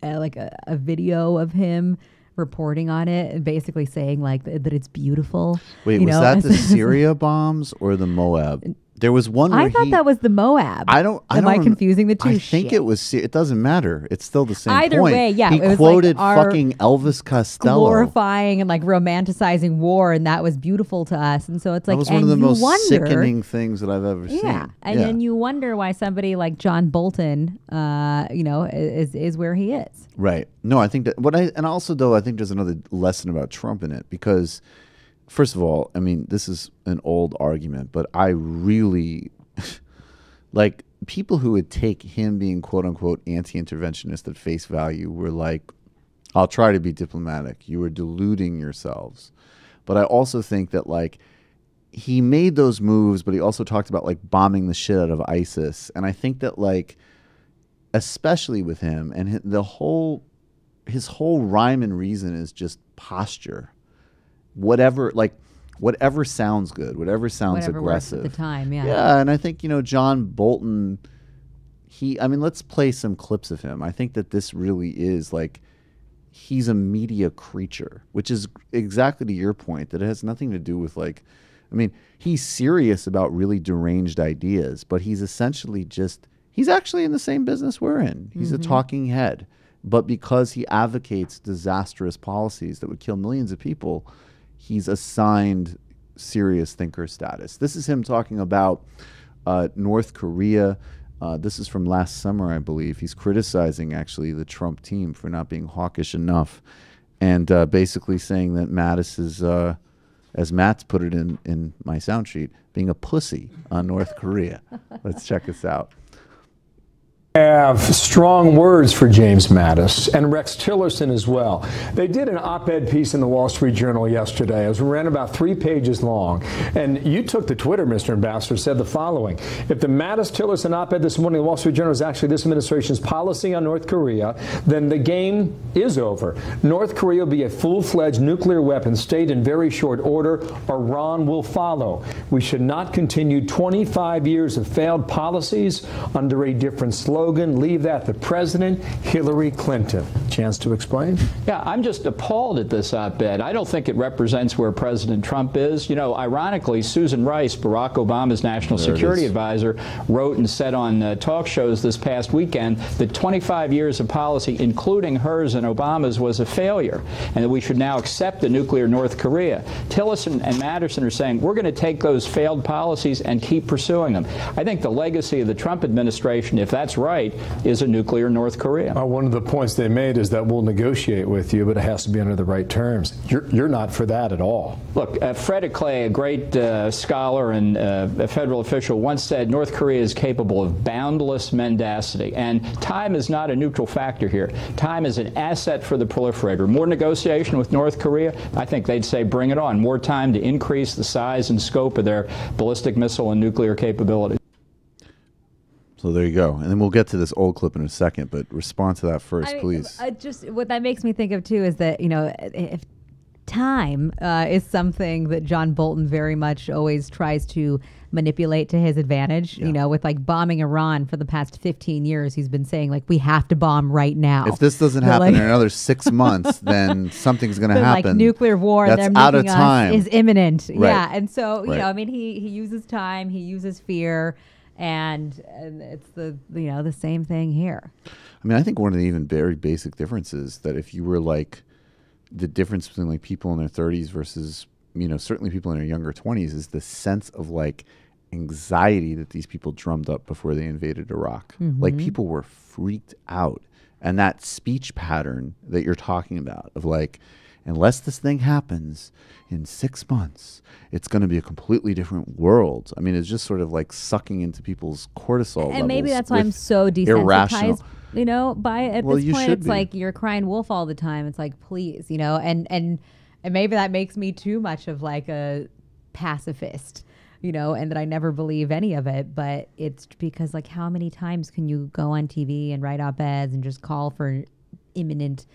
a video of him reporting on it and basically saying that it's beautiful. Wait, was that the Syria bombs or the Moab? There was one where I thought that was the Moab. Am I confusing the two? I think it was. It doesn't matter. It's still the same Either point. way, yeah. He it was quoted like fucking Elvis Costello, glorifying and romanticizing war, and that was beautiful to us. And so it's like, that was one of the most sickening things that I've ever seen. And then you wonder why somebody like John Bolton, is where he is. Right. No, I think that. I think there's another lesson about Trump in it, because first of all, I mean, this is an old argument, but I really like people who would take him being quote unquote anti-interventionist at face value were like, I'll try to be diplomatic. You are deluding yourselves. But I also think that he made those moves, but he also talked about bombing the shit out of ISIS. And I think that especially with him and his whole rhyme and reason is just posture. Whatever sounds good, whatever sounds aggressive works at the time. Yeah, and I think John Bolton. Let's play some clips of him. I think that this really is he's a media creature, which is exactly to your point that it has nothing to do with he's serious about really deranged ideas, but he's essentially he's actually in the same business we're in. He's a talking head, but because he advocates disastrous policies that would kill millions of people, he's assigned serious thinker status. This is him talking about North Korea. This is from last summer, I believe. He's criticizing, actually, the Trump team for not being hawkish enough, and basically saying that Mattis is, as Matt's put it in my sound sheet, being a pussy on North Korea. Let's check this out. Have strong words for James Mattis and Rex Tillerson as well. They did an op-ed piece in the Wall Street Journal yesterday. It ran about 3 pages long. And you took to Twitter, Mr. Ambassador, said the following: if the Mattis-Tillerson op-ed this morning in the Wall Street Journal is actually this administration's policy on North Korea, then the game is over. North Korea will be a full-fledged nuclear weapon state in very short order. Iran will follow. We should not continue 25 years of failed policies under a different slogan. Leave that to President Hillary Clinton. Chance to explain? Yeah, I'm just appalled at this op-ed. I don't think it represents where President Trump is. Ironically, Susan Rice, Barack Obama's national security advisor, wrote and said on talk shows this past weekend that 25 years of policy, including hers and Obama's, was a failure, and that we should now accept a nuclear North Korea. Tillerson and Matterson are saying we're going to take those failed policies and keep pursuing them. I think the legacy of the Trump administration, if that's right, is a nuclear North Korea. One of the points they made is that we'll negotiate with you, but it has to be under the right terms. You're not for that at all. Look, Fred Clay, a great scholar and a federal official, once said North Korea is capable of boundless mendacity, and time is not a neutral factor here. Time is an asset for the proliferator. More negotiation with North Korea, I think they'd say bring it on. More time to increase the size and scope of their ballistic missile and nuclear capabilities. So there you go. And then we'll get to this old clip in a second, but respond to that first, please. Just what that makes me think of, too, is that, if time is something that John Bolton very much always tries to manipulate to his advantage. You know, with like bombing Iran for the past 15 years, he's been saying like, we have to bomb right now. If this doesn't happen in another 6 months, then something's going to happen. Like nuclear war, that's out of time, is imminent. Right. Yeah, and so you know, I mean, he uses time, he uses fear, and it's the same thing here. I mean, I think one of the even very basic differences that if you were like the difference between like people in their 30s versus, you know, certainly people in their younger 20s is the sense of like anxiety that these people drummed up before they invaded Iraq. Like people were freaked out. And that speech pattern that you're talking about of like, unless this thing happens in 6 months, it's going to be a completely different world. I mean, it's just sort of like sucking into people's cortisol levels. And maybe that's why I'm so desensitized, you know, by it. At this point, it's like you're crying wolf all the time. It's like, please, you know, and maybe that makes me too much of like a pacifist, you know, and that I never believe any of it. But it's because like, how many times can you go on TV and write op-eds and just call for the imminent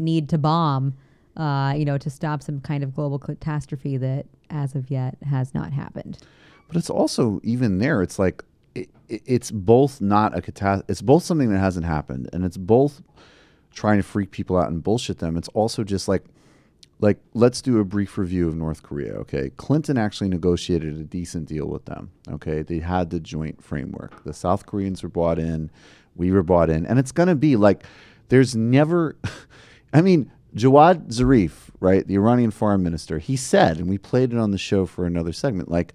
need to bomb, you know, to stop some kind of global catastrophe that as of yet has not happened. But it's also, even there, it's like, it's both not a catastrophe. It's both something that hasn't happened, and it's both trying to freak people out and bullshit them. It's also just like let's do a brief review of North Korea. Okay, Clinton actually negotiated a decent deal with them. Okay, they had the joint framework. The South Koreans were brought in, we were brought in, and it's gonna be like there's never. I mean, Jawad Zarif, right, the Iranian foreign minister, he said, and we played it on the show for another segment, like,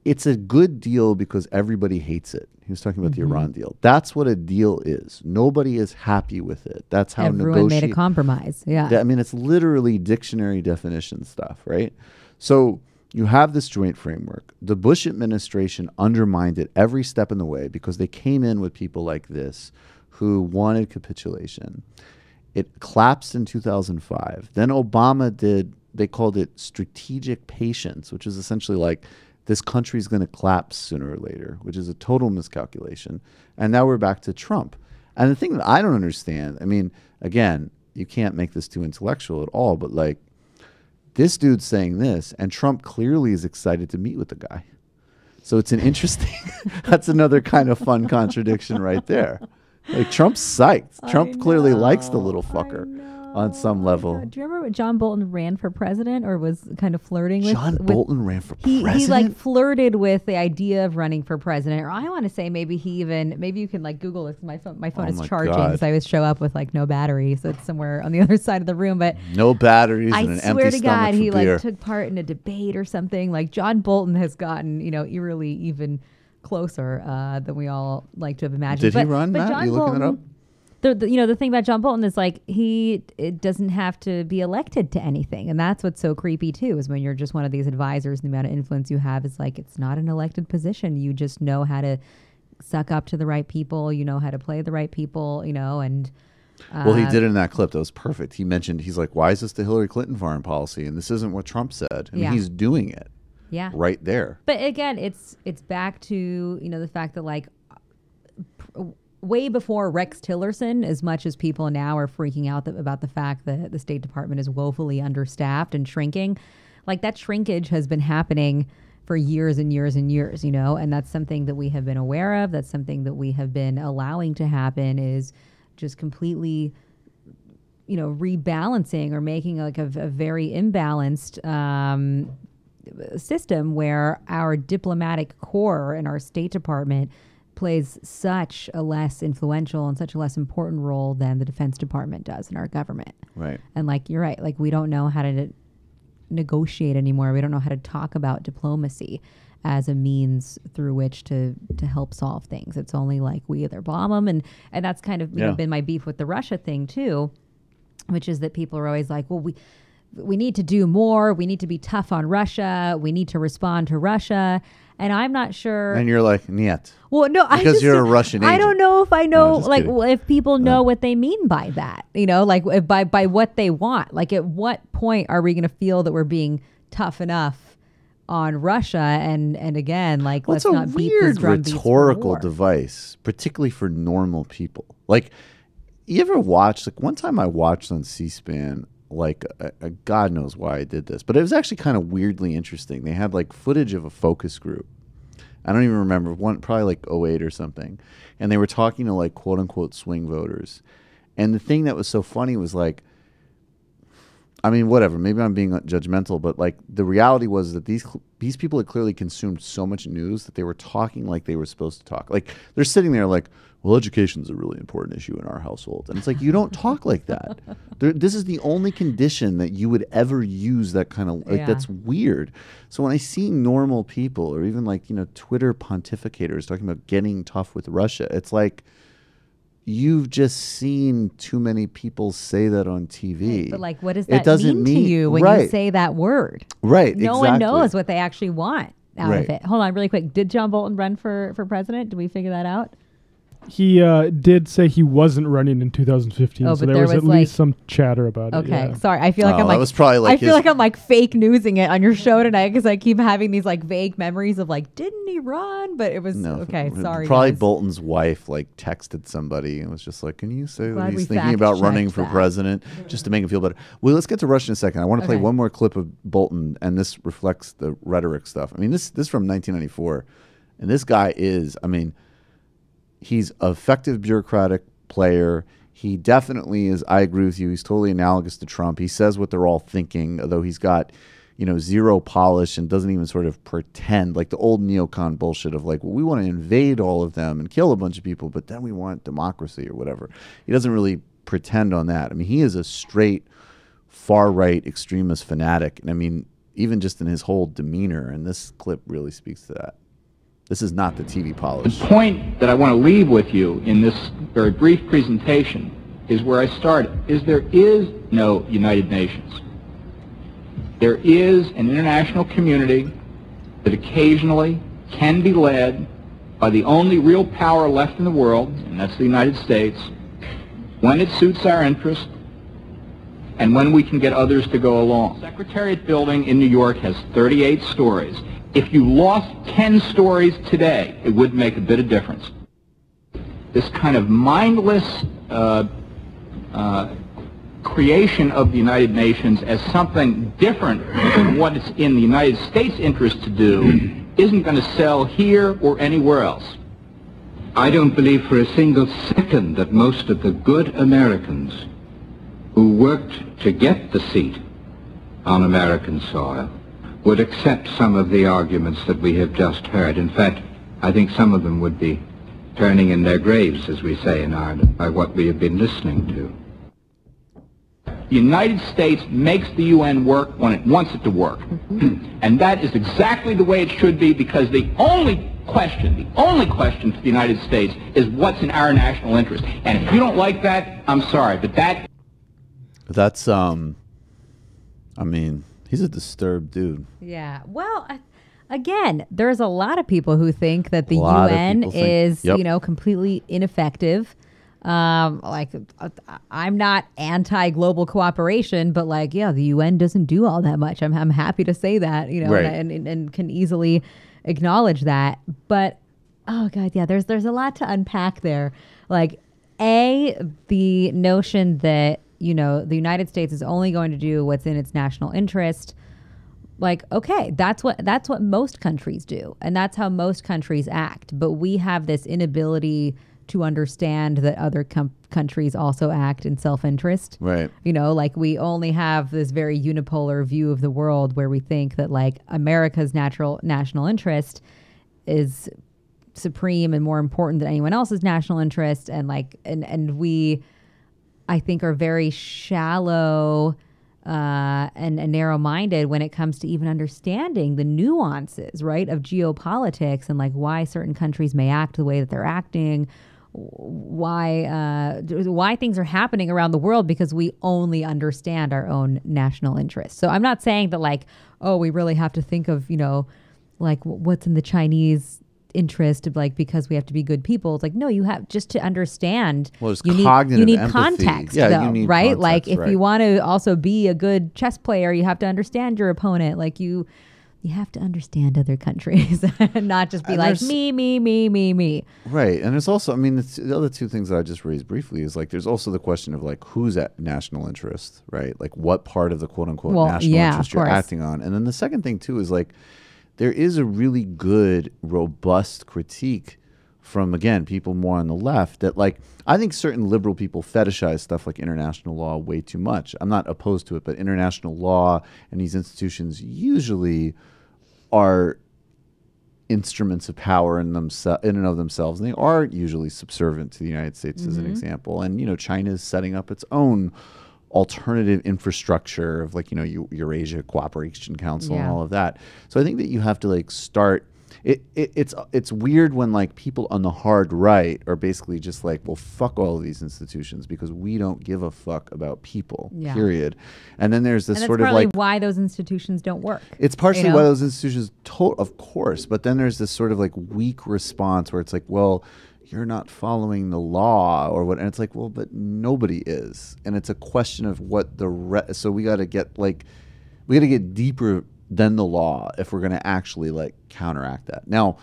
it's a good deal because everybody hates it. He was talking about the Iran deal. That's what a deal is. Nobody is happy with it. That's how everyone made a compromise. Yeah. I mean, it's literally dictionary definition stuff, right? So you have this joint framework. The Bush administration undermined it every step in the way because they came in with people like this who wanted capitulation. It collapsed in 2005. Then Obama they called it strategic patience, which is essentially like, this country's going to collapse sooner or later, which is a total miscalculation. And now we're back to Trump. And the thing that I don't understand, I mean, again, you can't make this too intellectual at all, but like, this dude's saying this, and Trump clearly is excited to meet with the guy. So it's an interesting, that's another kind of fun contradiction right there. Like, Trump's psyched. Trump clearly likes the little fucker on some level. Do you remember when John Bolton ran for president or was kind of flirting with? Bolton ran for president? He like flirted with the idea of running for president. Or I want to say maybe you can like Google this. My phone is charging because I always show up with like no battery. So it's somewhere on the other side of the room. But no batteries and an empty stomach. I swear to God, he beer. like took part in a debate or something. Like John Bolton has gotten, you know, eerily even closer than we all like to have imagined. Did he run, Matt? Are you looking it up? The thing about John Bolton is like it doesn't have to be elected to anything, and that's what's so creepy too. Is when you're just one of these advisors, and the amount of influence you have is like it's not an elected position. You just know how to suck up to the right people. You know how to play the right people. You know, and well, he did it in that clip. That was perfect. He mentioned he's like, why is this the Hillary Clinton foreign policy? And this isn't what Trump said. I mean, he's doing it. Yeah, right there. But again, it's back to the fact that like. Way before Rex Tillerson, as much as people now are freaking out about the fact that the State Department is woefully understaffed and shrinking, like that shrinkage has been happening for years and years and years, you know, and that's something that we have been aware of. That's something that we have been allowing to happen is just completely, you know, rebalancing or making like a very imbalanced system where our diplomatic corps and our State Department plays such a less influential and such a less important role than the Defense Department does in our government. Right. And like, you're right, like we don't know how to negotiate anymore. We don't know how to talk about diplomacy as a means through which to help solve things. It's only like we either bomb them. And that's kind of you know, been my beef with the Russia thing too, which is that people are always like, well, we need to do more. We need to be tough on Russia. We need to respond to Russia. And I'm not sure. And you're like, niet. Well, no, because you're a Russian agent. I don't know if I know, if people know what they mean by that. You know, like by what they want. Like, at what point are we going to feel that we're being tough enough on Russia? And again, like, let's not beat this drum beats for war. It's a weird rhetorical device, particularly for normal people. Like, you ever watch? Like, one time I watched on C-SPAN like God knows why I did this, but it was actually kind of weirdly interesting. They had like footage of a focus group. I don't even remember, one probably like 08 or something, and they were talking to like quote unquote swing voters. And the thing that was so funny was like, I mean, whatever, maybe I'm being judgmental, but like the reality was that these people had clearly consumed so much news that they were talking like they were supposed to talk. Like they're sitting there like, well, education is a really important issue in our household. And it's like, you don't talk like that. This is the only condition that you would ever use that kind of, like, that's weird. So when I see normal people or even like, you know, Twitter pontificators talking about getting tough with Russia, it's like, you've just seen too many people say that on TV. Right, but like, what does that mean to you when you say that word? Right, No one knows what they actually want out of it. Hold on really quick. Did John Bolton run for president? Did we figure that out? He did say he wasn't running in 2015, so there was at least some chatter about it. Okay, sorry. I feel like I'm like, that was probably like I feel like I'm like fake newsing it on your show tonight because I keep having these like vague memories of like, didn't he run? But it was okay. Sorry, probably guys. Bolton's wife like texted somebody and was just like, "Can you say that Glad he's we thinking about running fact-checked for president just to make him feel better?" Well, let's get to Russia in a second. I want to play one more clip of Bolton, and this reflects the rhetoric stuff. I mean, this from 1994, and this guy is, I mean, he's an effective bureaucratic player. He definitely is. I agree with you. He's totally analogous to Trump. He says what they're all thinking, although he's got, you know, zero polish and doesn't even sort of pretend, like the old neocon bullshit of like, well, we want to invade all of them and kill a bunch of people, but then we want democracy or whatever. He doesn't really pretend on that. I mean, he is a straight far-right extremist fanatic. And I mean, even just in his whole demeanor, and this clip really speaks to that. This is not the TV polish. The point that I want to leave with you in this very brief presentation is where I started, is there is no United Nations. There is an international community that occasionally can be led by the only real power left in the world, and that's the United States, when it suits our interest and when we can get others to go along. The Secretariat building in New York has 38 stories. If you lost 10 stories today, it would make a bit of difference. This kind of mindless creation of the United Nations as something different than what it's in the United States' interest to do isn't going to sell here or anywhere else. I don't believe for a single second that most of the good Americans who worked to get the seat on American soil would accept some of the arguments that we have just heard. In fact, I think some of them would be turning in their graves, as we say in Ireland, by what we have been listening to. The United States makes the UN work when it wants it to work. And that is exactly the way it should be, because the only question for the United States is what's in our national interest. And if you don't like that, I'm sorry, but that's, I mean, he's a disturbed dude. Yeah. Well, again, there's a lot of people who think that the UN is, you know, completely ineffective. Like, I'm not anti-global cooperation, but like, yeah, the UN doesn't do all that much. I'm happy to say that, you know, and can easily acknowledge that. But, oh God, yeah, there's a lot to unpack there. Like, the notion that, you know, the United States is only going to do what's in its national interest. Like, okay, that's what most countries do, and that's how most countries act. But we have this inability to understand that other countries also act in self-interest. Right. You know, like we only have this very unipolar view of the world where we think that like America's national interest is supreme and more important than anyone else's national interest, and like and we, I think, are very shallow and narrow-minded when it comes to even understanding the nuances, right, of geopolitics and like why certain countries may act the way that they're acting, why things are happening around the world, because we only understand our own national interests. So I'm not saying that like, oh, we really have to think of, you know, like what's in the Chinese interest of like, because we have to be good people. It's like, no, you have just to understand. Well, you need empathy. Context, yeah, though, you need right? Context, like if you want to also be a good chess player, you have to understand your opponent. Like you you have to understand other countries and not just be And like there's- me. Right. And there's also, I mean, the other two things that I just raised briefly is like, there's also the question of like, who's at national interest, right? Like what part of the quote unquote Well, national yeah, interest of you're course. acting on. And then the second thing too is like, there is a really good, robust critique from, again, people more on the left that like, I think certain liberal people fetishize stuff like international law way too much. I'm not opposed to it, but international law and these institutions usually are instruments of power in and of themselves, and they are usually subservient to the United States as an example. And you know, China is setting up its own alternative infrastructure of like, you know, Eurasia Cooperation Council and all of that. So I think that you have to like start. It's weird when like people on the hard right are basically just like, well, fuck all of these institutions because we don't give a fuck about people. Yeah. Period. And then there's this And that's sort of partly like why those institutions don't work. it's partially you know? why those institutions, of course, but then there's this sort of like weak response where it's like, well, you're not following the law or what, and it's like, well, but nobody is, and it's a question of what so we got to get deeper than the law if we're going to actually like counteract that. Now,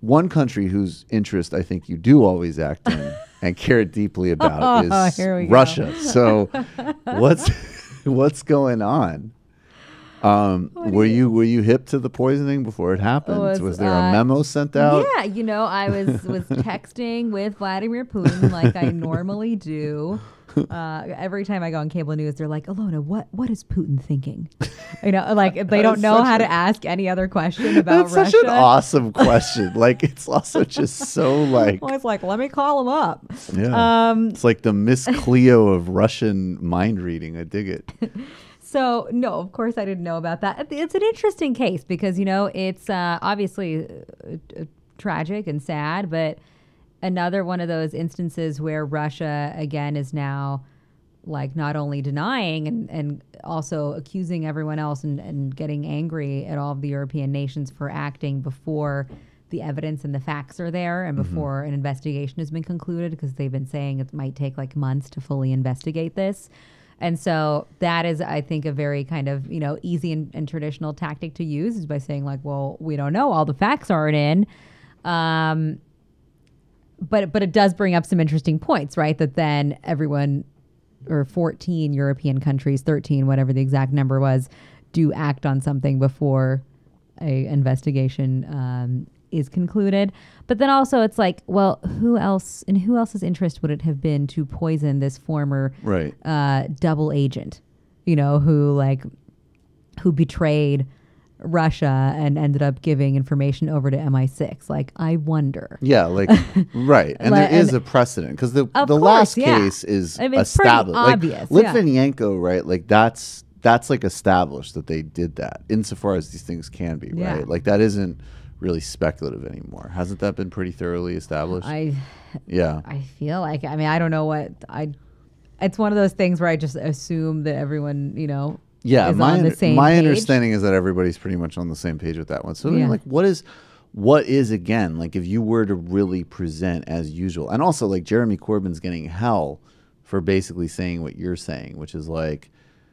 one country whose interest I think you do always act in and care deeply about is Russia. So what's going on? Were you hip to the poisoning before it happened? Was there a memo sent out? Yeah, you know, I was texting with Vladimir Putin like I normally do. Every time I go on cable news, they're like, Alyona, what is Putin thinking? You know, like they don't know how to ask any other question about Russia. That's such an awesome question. Like it's also just so like. Well, it's like, let me call him up. Yeah. It's like the Miss Cleo of Russian mind reading. I dig it. So, no, of course I didn't know about that. It's an interesting case because, you know, it's obviously tragic and sad, but another one of those instances where Russia, again, is now like not only denying and also accusing everyone else and getting angry at all of the European nations for acting before the evidence and the facts are there and before an investigation has been concluded, because they've been saying it might take like months to fully investigate this. And so that is, I think, a very kind of, you know, easy and traditional tactic to use, is by saying like, well, we don't know, all the facts aren't in. But it does bring up some interesting points, right? That then everyone, or 14 European countries, 13, whatever the exact number was, do act on something before a investigation is concluded. But then also it's like, well, who else's interest would it have been to poison this former double agent, you know, who betrayed Russia and ended up giving information over to MI6? Like, I wonder. Yeah, like, right. And there is a precedent, because the last case is established. Like, obvious, Litvinenko, right? Like, that's like established that they did that, insofar as these things can be, right? Like, that isn't really speculative anymore. Hasn't that been pretty thoroughly established? I feel like, I mean, I don't know it's one of those things where I just assume that everyone, you know, is on the same my page. understanding is that everybody's pretty much on the same page with that one. So like, what is again, like, if you were to really present as usual, and also like Jeremy Corbyn's getting hell for basically saying what you're saying, which is like,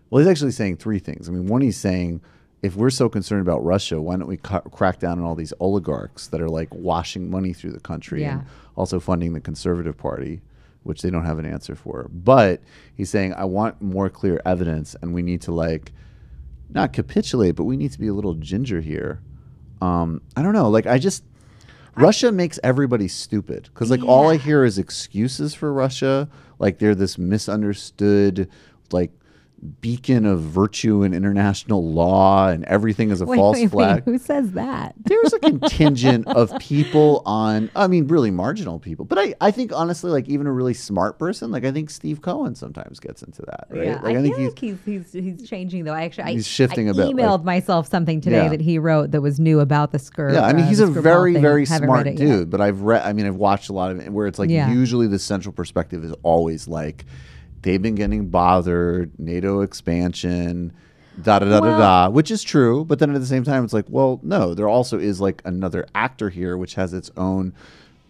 well, he's actually saying three things. I mean, one, he's saying, if we're so concerned about Russia, why don't we crack down on all these oligarchs that are like washing money through the country and also funding the Conservative Party, which they don't have an answer for. But he's saying, I want more clear evidence, and we need to like not capitulate, but we need to be a little ginger here. I don't know. Like, Russia makes everybody stupid, because like all I hear is excuses for Russia. Like, they're this misunderstood, like, beacon of virtue and international law, and everything is a false flag. Who says that? There's a contingent of people really marginal people. But I think, honestly, like, even a really smart person, like, I think Steve Cohen sometimes gets into that, right? Yeah, like, I think he's changing, though. He's shifting a bit. I emailed myself something today that he wrote that was new about the Skripal. Yeah, I mean, he's a very, very smart dude. Yet. But I've watched a lot of it where it's like usually the central perspective is always like, they've been getting bothered, NATO expansion, which is true. But then at the same time, it's like, well, no, there also is like another actor here, which has its own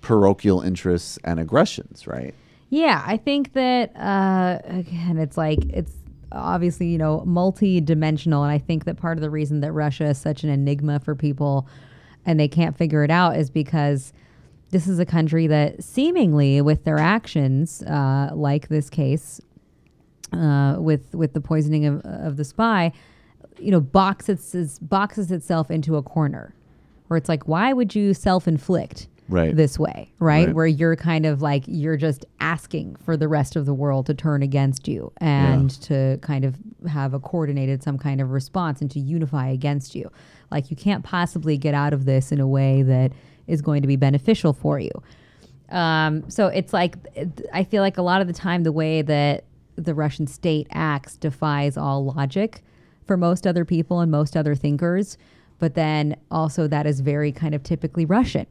parochial interests and aggressions, right? Yeah, I think that, again, it's like, it's obviously, you know, multi-dimensional. And I think that part of the reason that Russia is such an enigma for people and they can't figure it out is because this is a country that seemingly with their actions, like this case, with the poisoning of the spy, you know, boxes itself into a corner where it's like, why would you self-inflict this way, right? Where you're kind of like, you're just asking for the rest of the world to turn against you and to kind of have a coordinated some kind of response and to unify against you. Like, you can't possibly get out of this in a way that is going to be beneficial for you. So it's like, I feel like a lot of the time the way that the Russian state acts defies all logic for most other people and most other thinkers. But then also that is very kind of typically Russian,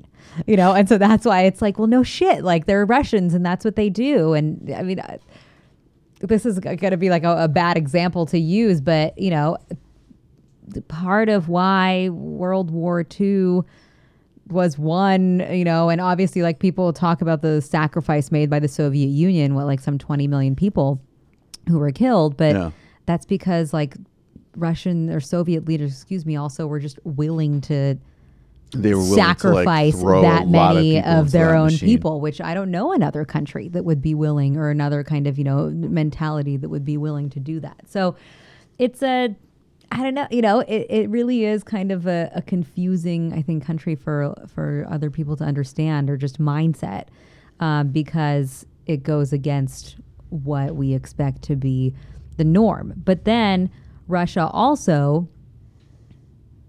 you know? And so that's why it's like, well, no shit, like they're Russians and that's what they do. And I mean, this is going to be like a bad example to use, but you know, part of why World War II was won, you know, and obviously like people talk about the sacrifice made by the Soviet Union, like some 20 million people who were killed, but that's because like Russian or Soviet leaders, also were just willing to sacrifice to, like, that many of their own machine. people, which I don't know another country that would be willing, or another kind of, you know, mentality that would be willing to do that. So it's I don't know, you know, it really is kind of a confusing, I think, country for other people to understand, or just mindset, because it goes against what we expect to be the norm. But then Russia also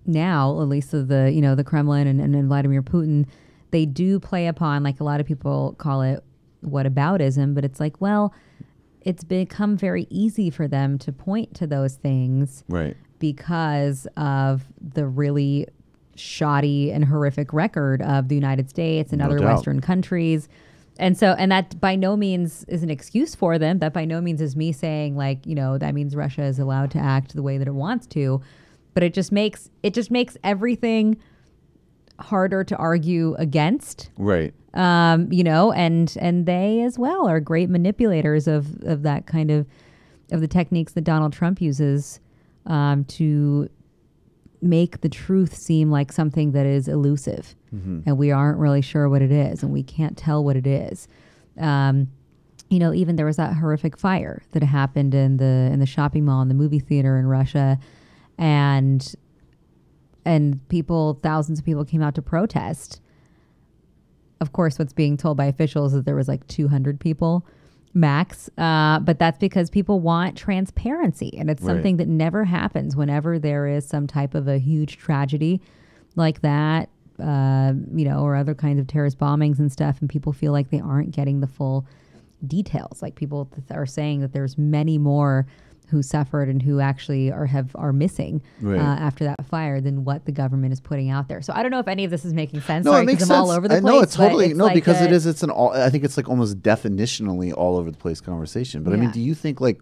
now, at least the, you know, the Kremlin and Vladimir Putin, they do play upon, like a lot of people call it whataboutism, but it's like, well, it's become very easy for them to point to those things because of the really shoddy and horrific record of the United States and other Western countries. And so, and that by no means is an excuse for them. That by no means is me saying, like, you know, that means Russia is allowed to act the way that it wants to. But it just makes everything harder to argue against. Right. You know, and they as well are great manipulators of that kind of the techniques that Donald Trump uses to make the truth seem like something that is elusive, and we aren't really sure what it is, and we can't tell what it is. You know, even there was that horrific fire that happened in the shopping mall and the movie theater in Russia, and thousands of people came out to protest. Of course, what's being told by officials is that there was like 200 people max, but that's because people want transparency, and it's something that never happens whenever there is some type of a huge tragedy like that, you know, or other kinds of terrorist bombings and stuff, and people feel like they aren't getting the full details. Like, people are saying that there's many more who suffered and who actually are missing after that fire than what the government is putting out there. So I don't know if any of this is making sense. No, it makes sense. I'm all over the place. No, it's totally like because it is. It's an all. I think it's like almost definitionally all over the place conversation. But I mean, do you think like?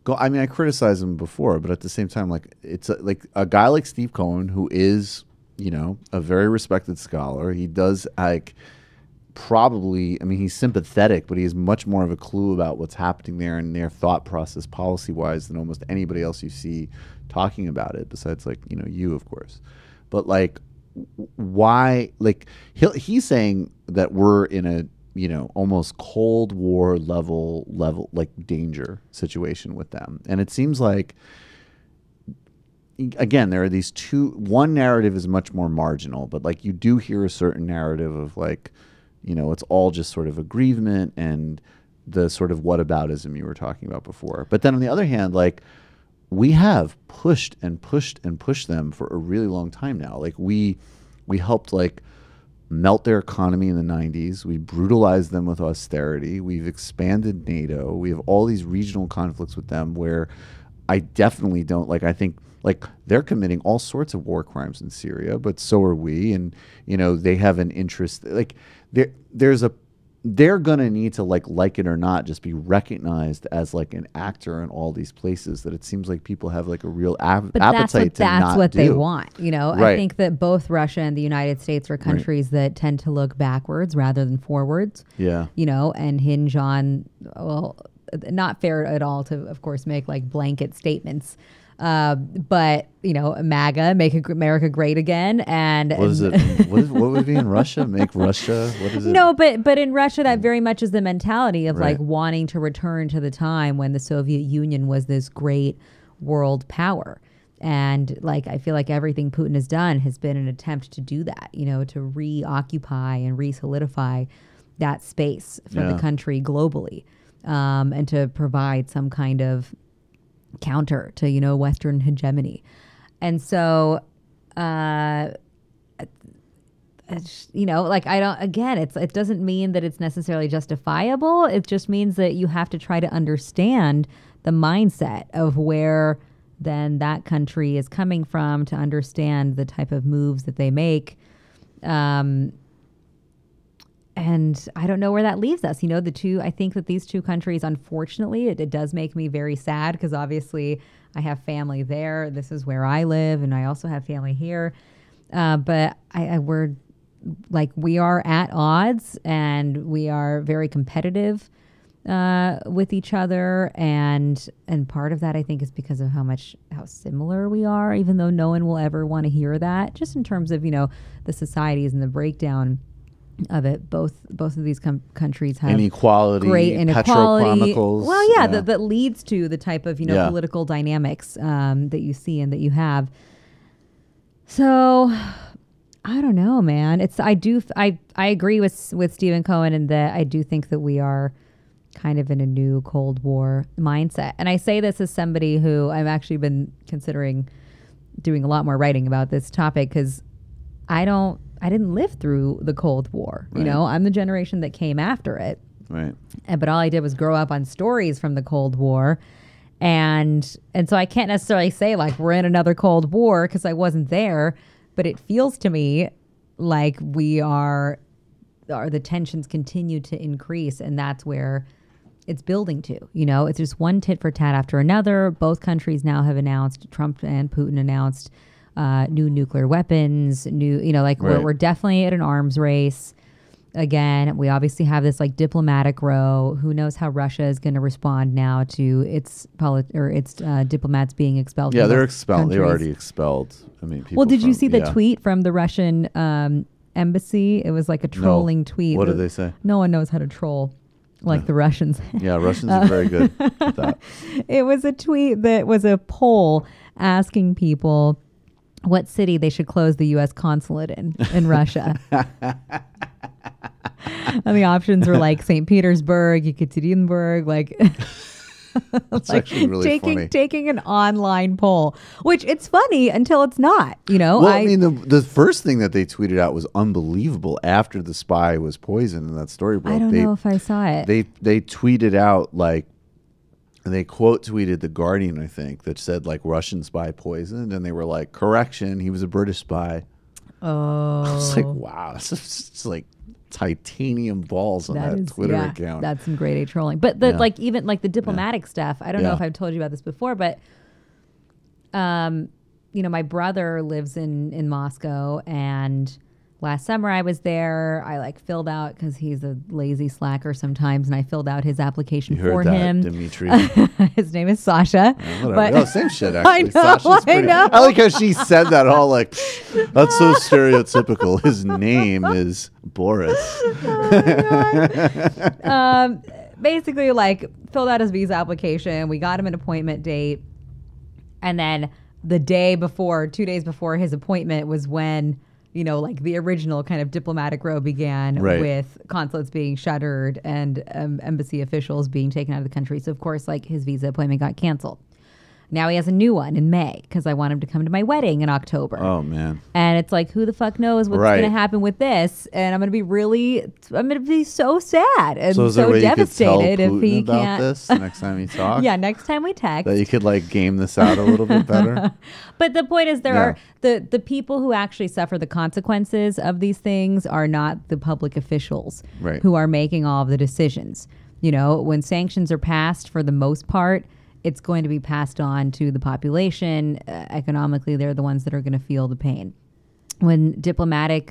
I mean, I criticized him before, but at the same time, like it's like a guy like Steve Cohen, who is, you know, a very respected scholar. He does like. Probably, I mean, he's sympathetic, but he has much more of a clue about what's happening there and their thought process policy-wise than almost anybody else you see talking about it, besides, like, you know, you, of course. But, like, why, like, he's saying that we're in a, you know, almost Cold War level, like, danger situation with them. And it seems like, again, there are these one narrative is much more marginal, but, like, you do hear a certain narrative of, like, you know, it's all just sort of aggrievement and the sort of whataboutism you were talking about before. But then on the other hand, like, we have pushed and pushed and pushed them for a really long time now. Like, we helped, like, melt their economy in the 90s. We brutalized them with austerity. We've expanded NATO. We have all these regional conflicts with them where I definitely don't, like, I think, like, they're committing all sorts of war crimes in Syria, but so are we. And, you know, they have an interest, like, they're going to need to, like it or not, just be recognized as, like, an actor in all these places that it seems like people have, like, a real appetite to not that's what do. they want, you know. I think that both Russia and the United States are countries that tend to look backwards rather than forwards, you know, and hinge on, well, not fair at all to, of course, make like blanket statements. But MAGA, make America great again, and what is it? What would it be in Russia? Make Russia? What is it? No, but in Russia, that very much is the mentality of Right. like wanting to return to the time when the Soviet Union was this great world power. And like, I feel like everything Putin has done has been an attempt to do that, to reoccupy and re-solidify that space for the country globally, and to provide some kind of counter to, Western hegemony. And so, it doesn't mean that it's necessarily justifiable. It just means that you have to try to understand the mindset of where then that country is coming from to understand the type of moves that they make. And I don't know where that leaves us. I think that these two countries, unfortunately, it does make me very sad because obviously I have family there. This is where I live, and I also have family here. But we are at odds, and we are very competitive with each other, and part of that I think is because of how similar we are, even though no one will ever want to hear that, just in terms of the societies and the breakdown of it. Both of these countries have inequality, great inequality. petrochemicals. Well, that leads to the type of political dynamics that you see and that you have. So I don't know, man. I agree with Stephen Cohen in that I do think that we are kind of in a new Cold War mindset. And I say this as somebody who I've actually been considering doing a lot more writing about this topic because I didn't live through the Cold War. Right. I'm the generation that came after it. Right. But all I did was grow up on stories from the Cold War. And so I can't necessarily say like we're in another Cold War because I wasn't there, but it feels to me like the tensions continue to increase, and that's where it's building to. It's just one tit for tat after another. Both countries now have announced, Trump and Putin announced new nuclear weapons, Right. we're definitely at an arms race. Again, we obviously have this like diplomatic row. Who knows how Russia is going to respond now to its diplomats being expelled? Yeah, from they're both expelled. countries. They're already expelled. I mean, people Well, did you from- see the yeah. tweet from the Russian embassy? It was like a trolling tweet. What did they say? No one knows how to troll like the Russians. Yeah, Russians are very good at that. It was a tweet that was a poll asking people what city they should close the U.S. consulate in Russia. And the options were like St. Petersburg, Yekaterinburg, like That's actually really funny. Taking an online poll, which it's funny until it's not, Well, I mean, the first thing that they tweeted out was unbelievable after the spy was poisoned and that story broke. I don't know if I saw it. They tweeted out like, they quote tweeted The Guardian, I think, that said like Russian spy poisoned, and they were like, correction, he was a British spy. Oh. I was like, wow, it's like titanium balls on that Twitter account. That's some grade A trolling. But even like the diplomatic stuff, I don't know if I've told you about this before, but my brother lives in Moscow, and last summer I was there. I like filled out, because he's a lazy slacker sometimes, and I filled out his application for him. Dimitri. His name is Sasha. But same shit, actually. I know, Sasha's pretty, I know. I like how she said that all like, that's so stereotypical. His name is Boris. Basically, like, filled out his visa application. We got him an appointment date. And then the day before, 2 days before his appointment was when, like the original kind of diplomatic row began, with consulates being shuttered and embassy officials being taken out of the country. So, of course, like, his visa appointment got canceled. Now he has a new one in May because I want him to come to my wedding in October. Oh, man. And it's like, who the fuck knows what's going to happen with this? And I'm going to be so sad and so devastated if he about can't. This next time you talk? Yeah, next time we text. That you could like game this out a little bit better. But the point is, there are the people who actually suffer the consequences of these things are not the public officials who are making all of the decisions. When sanctions are passed, for the most part, it's going to be passed on to the population. Economically, they're the ones that are going to feel the pain. when diplomatic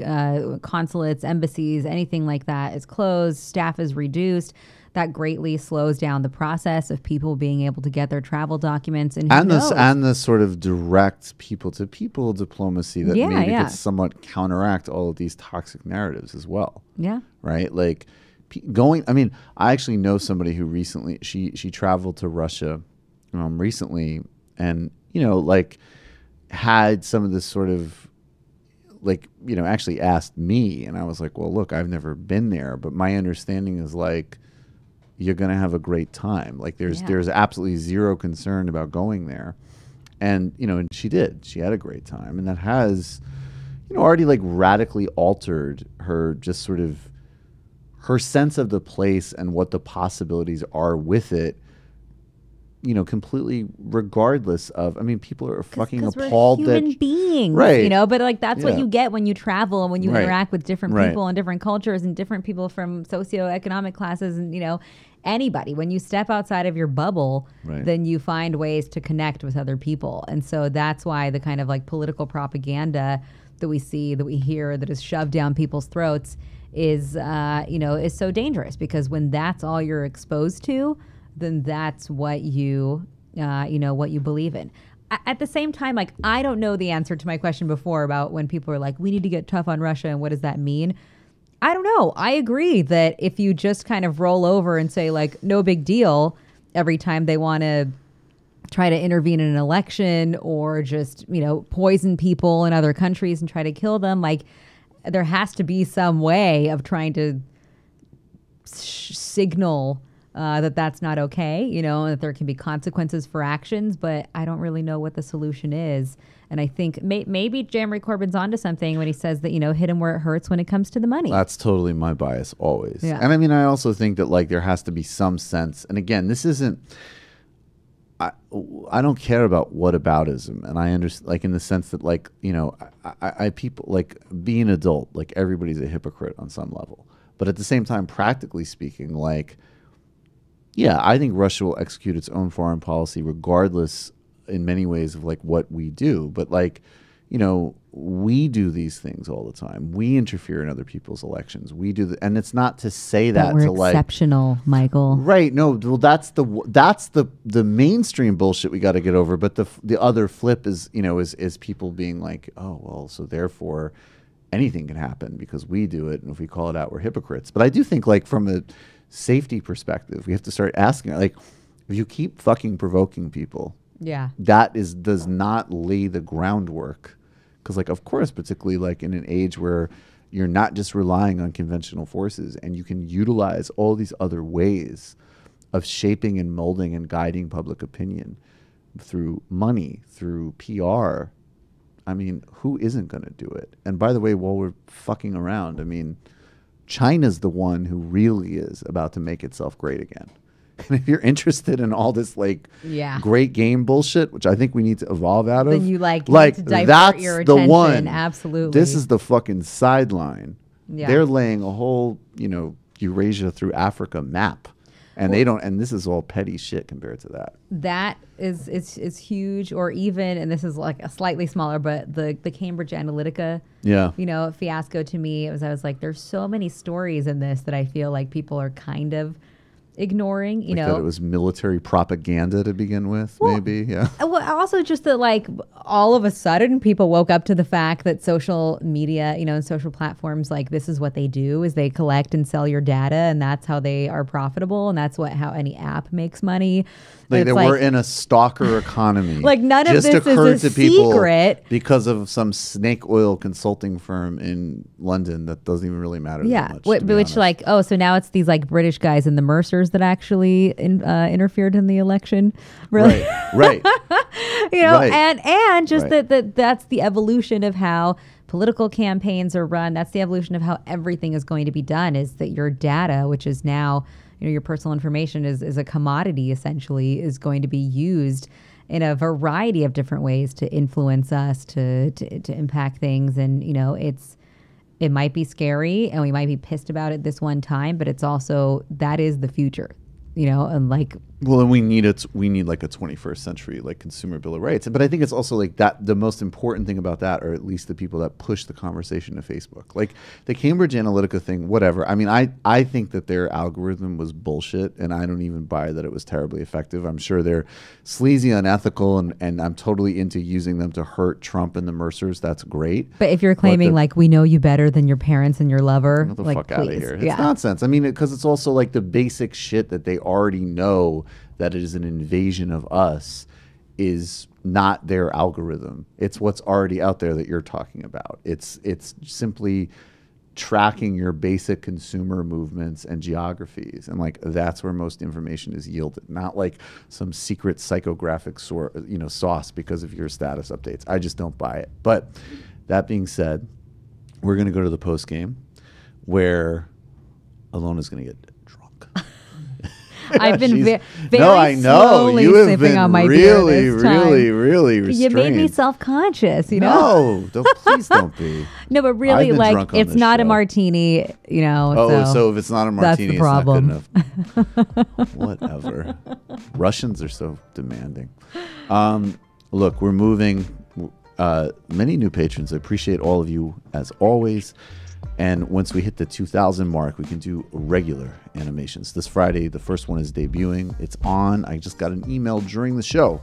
consulates, embassies, anything like that is closed, staff is reduced, that greatly slows down the process of people being able to get their travel documents. And the sort of direct people-to-people diplomacy that maybe could somewhat counteract all of these toxic narratives as well. Yeah. Right? Like I actually know somebody who recently, she traveled to Russia recently and, like had some of this sort of like, actually asked me, and I was like, well, look, I've never been there, but my understanding is like, you're going to have a great time. Like there's absolutely zero concern about going there. And, and she did. She had a great time. And that has, already like radically altered her just sort of her sense of the place and what the possibilities are with it, completely regardless of, people are fucking appalled we're human beings, right. But like that's what you get when you travel and when you interact with different people and different cultures and different people from socioeconomic classes and, anybody. When you step outside of your bubble, then you find ways to connect with other people. And so that's why the kind of like political propaganda that we see, that we hear, that is shoved down people's throats is, is so dangerous, because when that's all you're exposed to, then that's what you believe in. At the same time, like, I don't know the answer to my question before about when people are like, we need to get tough on Russia and what does that mean? I don't know. I agree that if you just kind of roll over and say like, no big deal every time they want to try to intervene in an election or just, poison people in other countries and try to kill them, like there has to be some way of trying to signal that that's not okay, that there can be consequences for actions, but I don't really know what the solution is. And I think maybe Jeremy Corbyn's onto something when he says that, hit him where it hurts when it comes to the money. That's totally my bias always. Yeah. And I also think that like there has to be some sense. And again, this isn't, I don't care about whataboutism. And I understand, like, in the sense that like, I people like be an adult, like everybody's a hypocrite on some level. But at the same time, practically speaking, like, yeah, I think Russia will execute its own foreign policy regardless in many ways of like what we do. But like, we do these things all the time. We interfere in other people's elections. We do, and it's not to say that we're to like exceptional, Michael. Right? No, well, that's the mainstream bullshit we got to get over. But the other flip is is people being like, oh well, so therefore anything can happen because we do it, and if we call it out, we're hypocrites. But I do think like from a safety perspective, we have to start asking, like, if you keep fucking provoking people, that does not lay the groundwork. Because, like, of course, particularly like in an age where you're not just relying on conventional forces and you can utilize all these other ways of shaping and molding and guiding public opinion through money, through PR. Who isn't going to do it? And by the way, while we're fucking around, China's the one who really is about to make itself great again. And if you're interested in all this like great game bullshit, which I think we need to evolve out of, then you need to divert that's your the attention. one. Absolutely. This is the fucking sideline. Yeah. They're laying a whole, Eurasia through Africa map. And they don't, and this is all petty shit compared to that. That is huge. Or even, and this is like a slightly smaller, but the Cambridge Analytica, fiasco to me, I was like, there's so many stories in this that I feel like people are kind of ignoring, that it was military propaganda to begin with, maybe. Yeah. Well, also just that, like, all of a sudden people woke up to the fact that social media, and social platforms, like, this is what they do, is they collect and sell your data, and that's how they are profitable, and that's how any app makes money. Like, we're in a stalker economy. Like, none of this is a secret because of some snake oil consulting firm in London that doesn't even really matter that much. Which like, oh, so now it's these like British guys and the Mercers that actually interfered in the election. Really? Right. And just that's the evolution of how political campaigns are run. That's the evolution of how everything is going to be done, is that your data, which is now, your personal information is a commodity, essentially, is going to be used in a variety of different ways to influence us, to impact things. And, it might be scary and we might be pissed about it this one time, but it's also, that is the future. you know, and like. Well, and we need like a 21st century like consumer bill of rights. But I think it's also like that the most important thing about that, or at least the people that push the conversation to Facebook, like the Cambridge Analytica thing, whatever. I mean, I think that their algorithm was bullshit, and I don't even buy that it was terribly effective. I'm sure they're sleazy, unethical, and I'm totally into using them to hurt Trump and the Mercers. That's great. But if you're claiming like we know you better than your parents and your lover, get the like, fuck out of here. It's Yeah. nonsense. I mean, because it's also like the basic shit that they already know, that it is an invasion of us, is not their algorithm. It's what's already out there that you're talking about. It's simply tracking your basic consumer movements and geographies, and like that's where most information is yielded, not like some secret psychographic sauce because of your status updates. I just don't buy it. But that being said, we're going to go to the post game where Alyona's going to get drunk. I've been very no, I know. slowly You have sipping been on my really, beer this time. really restrained. You made me self-conscious, you know? No, please don't be. No, but really, I've been like, drunk on it's this not a show. martini, you know. Oh, so if it's not a martini, that's the problem. It's not good enough. Whatever. Russians are so demanding. Look, we're moving. Many new patrons. I appreciate all of you as always. And once we hit the 2,000 mark, we can do regular animations. This Friday, the first one is debuting. It's on. I just got an email during the show.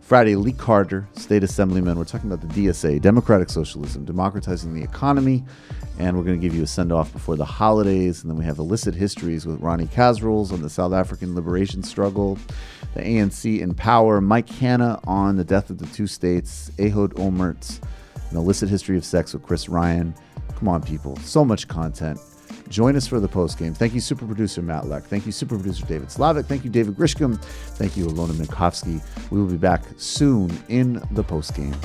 Friday, Lee Carter, State Assemblyman. We're talking about the DSA, Democratic Socialism, democratizing the economy. And we're going to give you a send-off before the holidays. And then we have Illicit Histories with Ronnie Kasrils on the South African liberation struggle. The ANC in power. Mike Hanna on the death of the two states. Ehud Olmert. An illicit history of sex with Chris Ryan. Come on, people. So much content. Join us for the postgame. Thank you, super producer Matt Leck. Thank you, super producer David Slavic. Thank you, David Grisham. Thank you, Alyona Minkovski. We will be back soon in the postgame.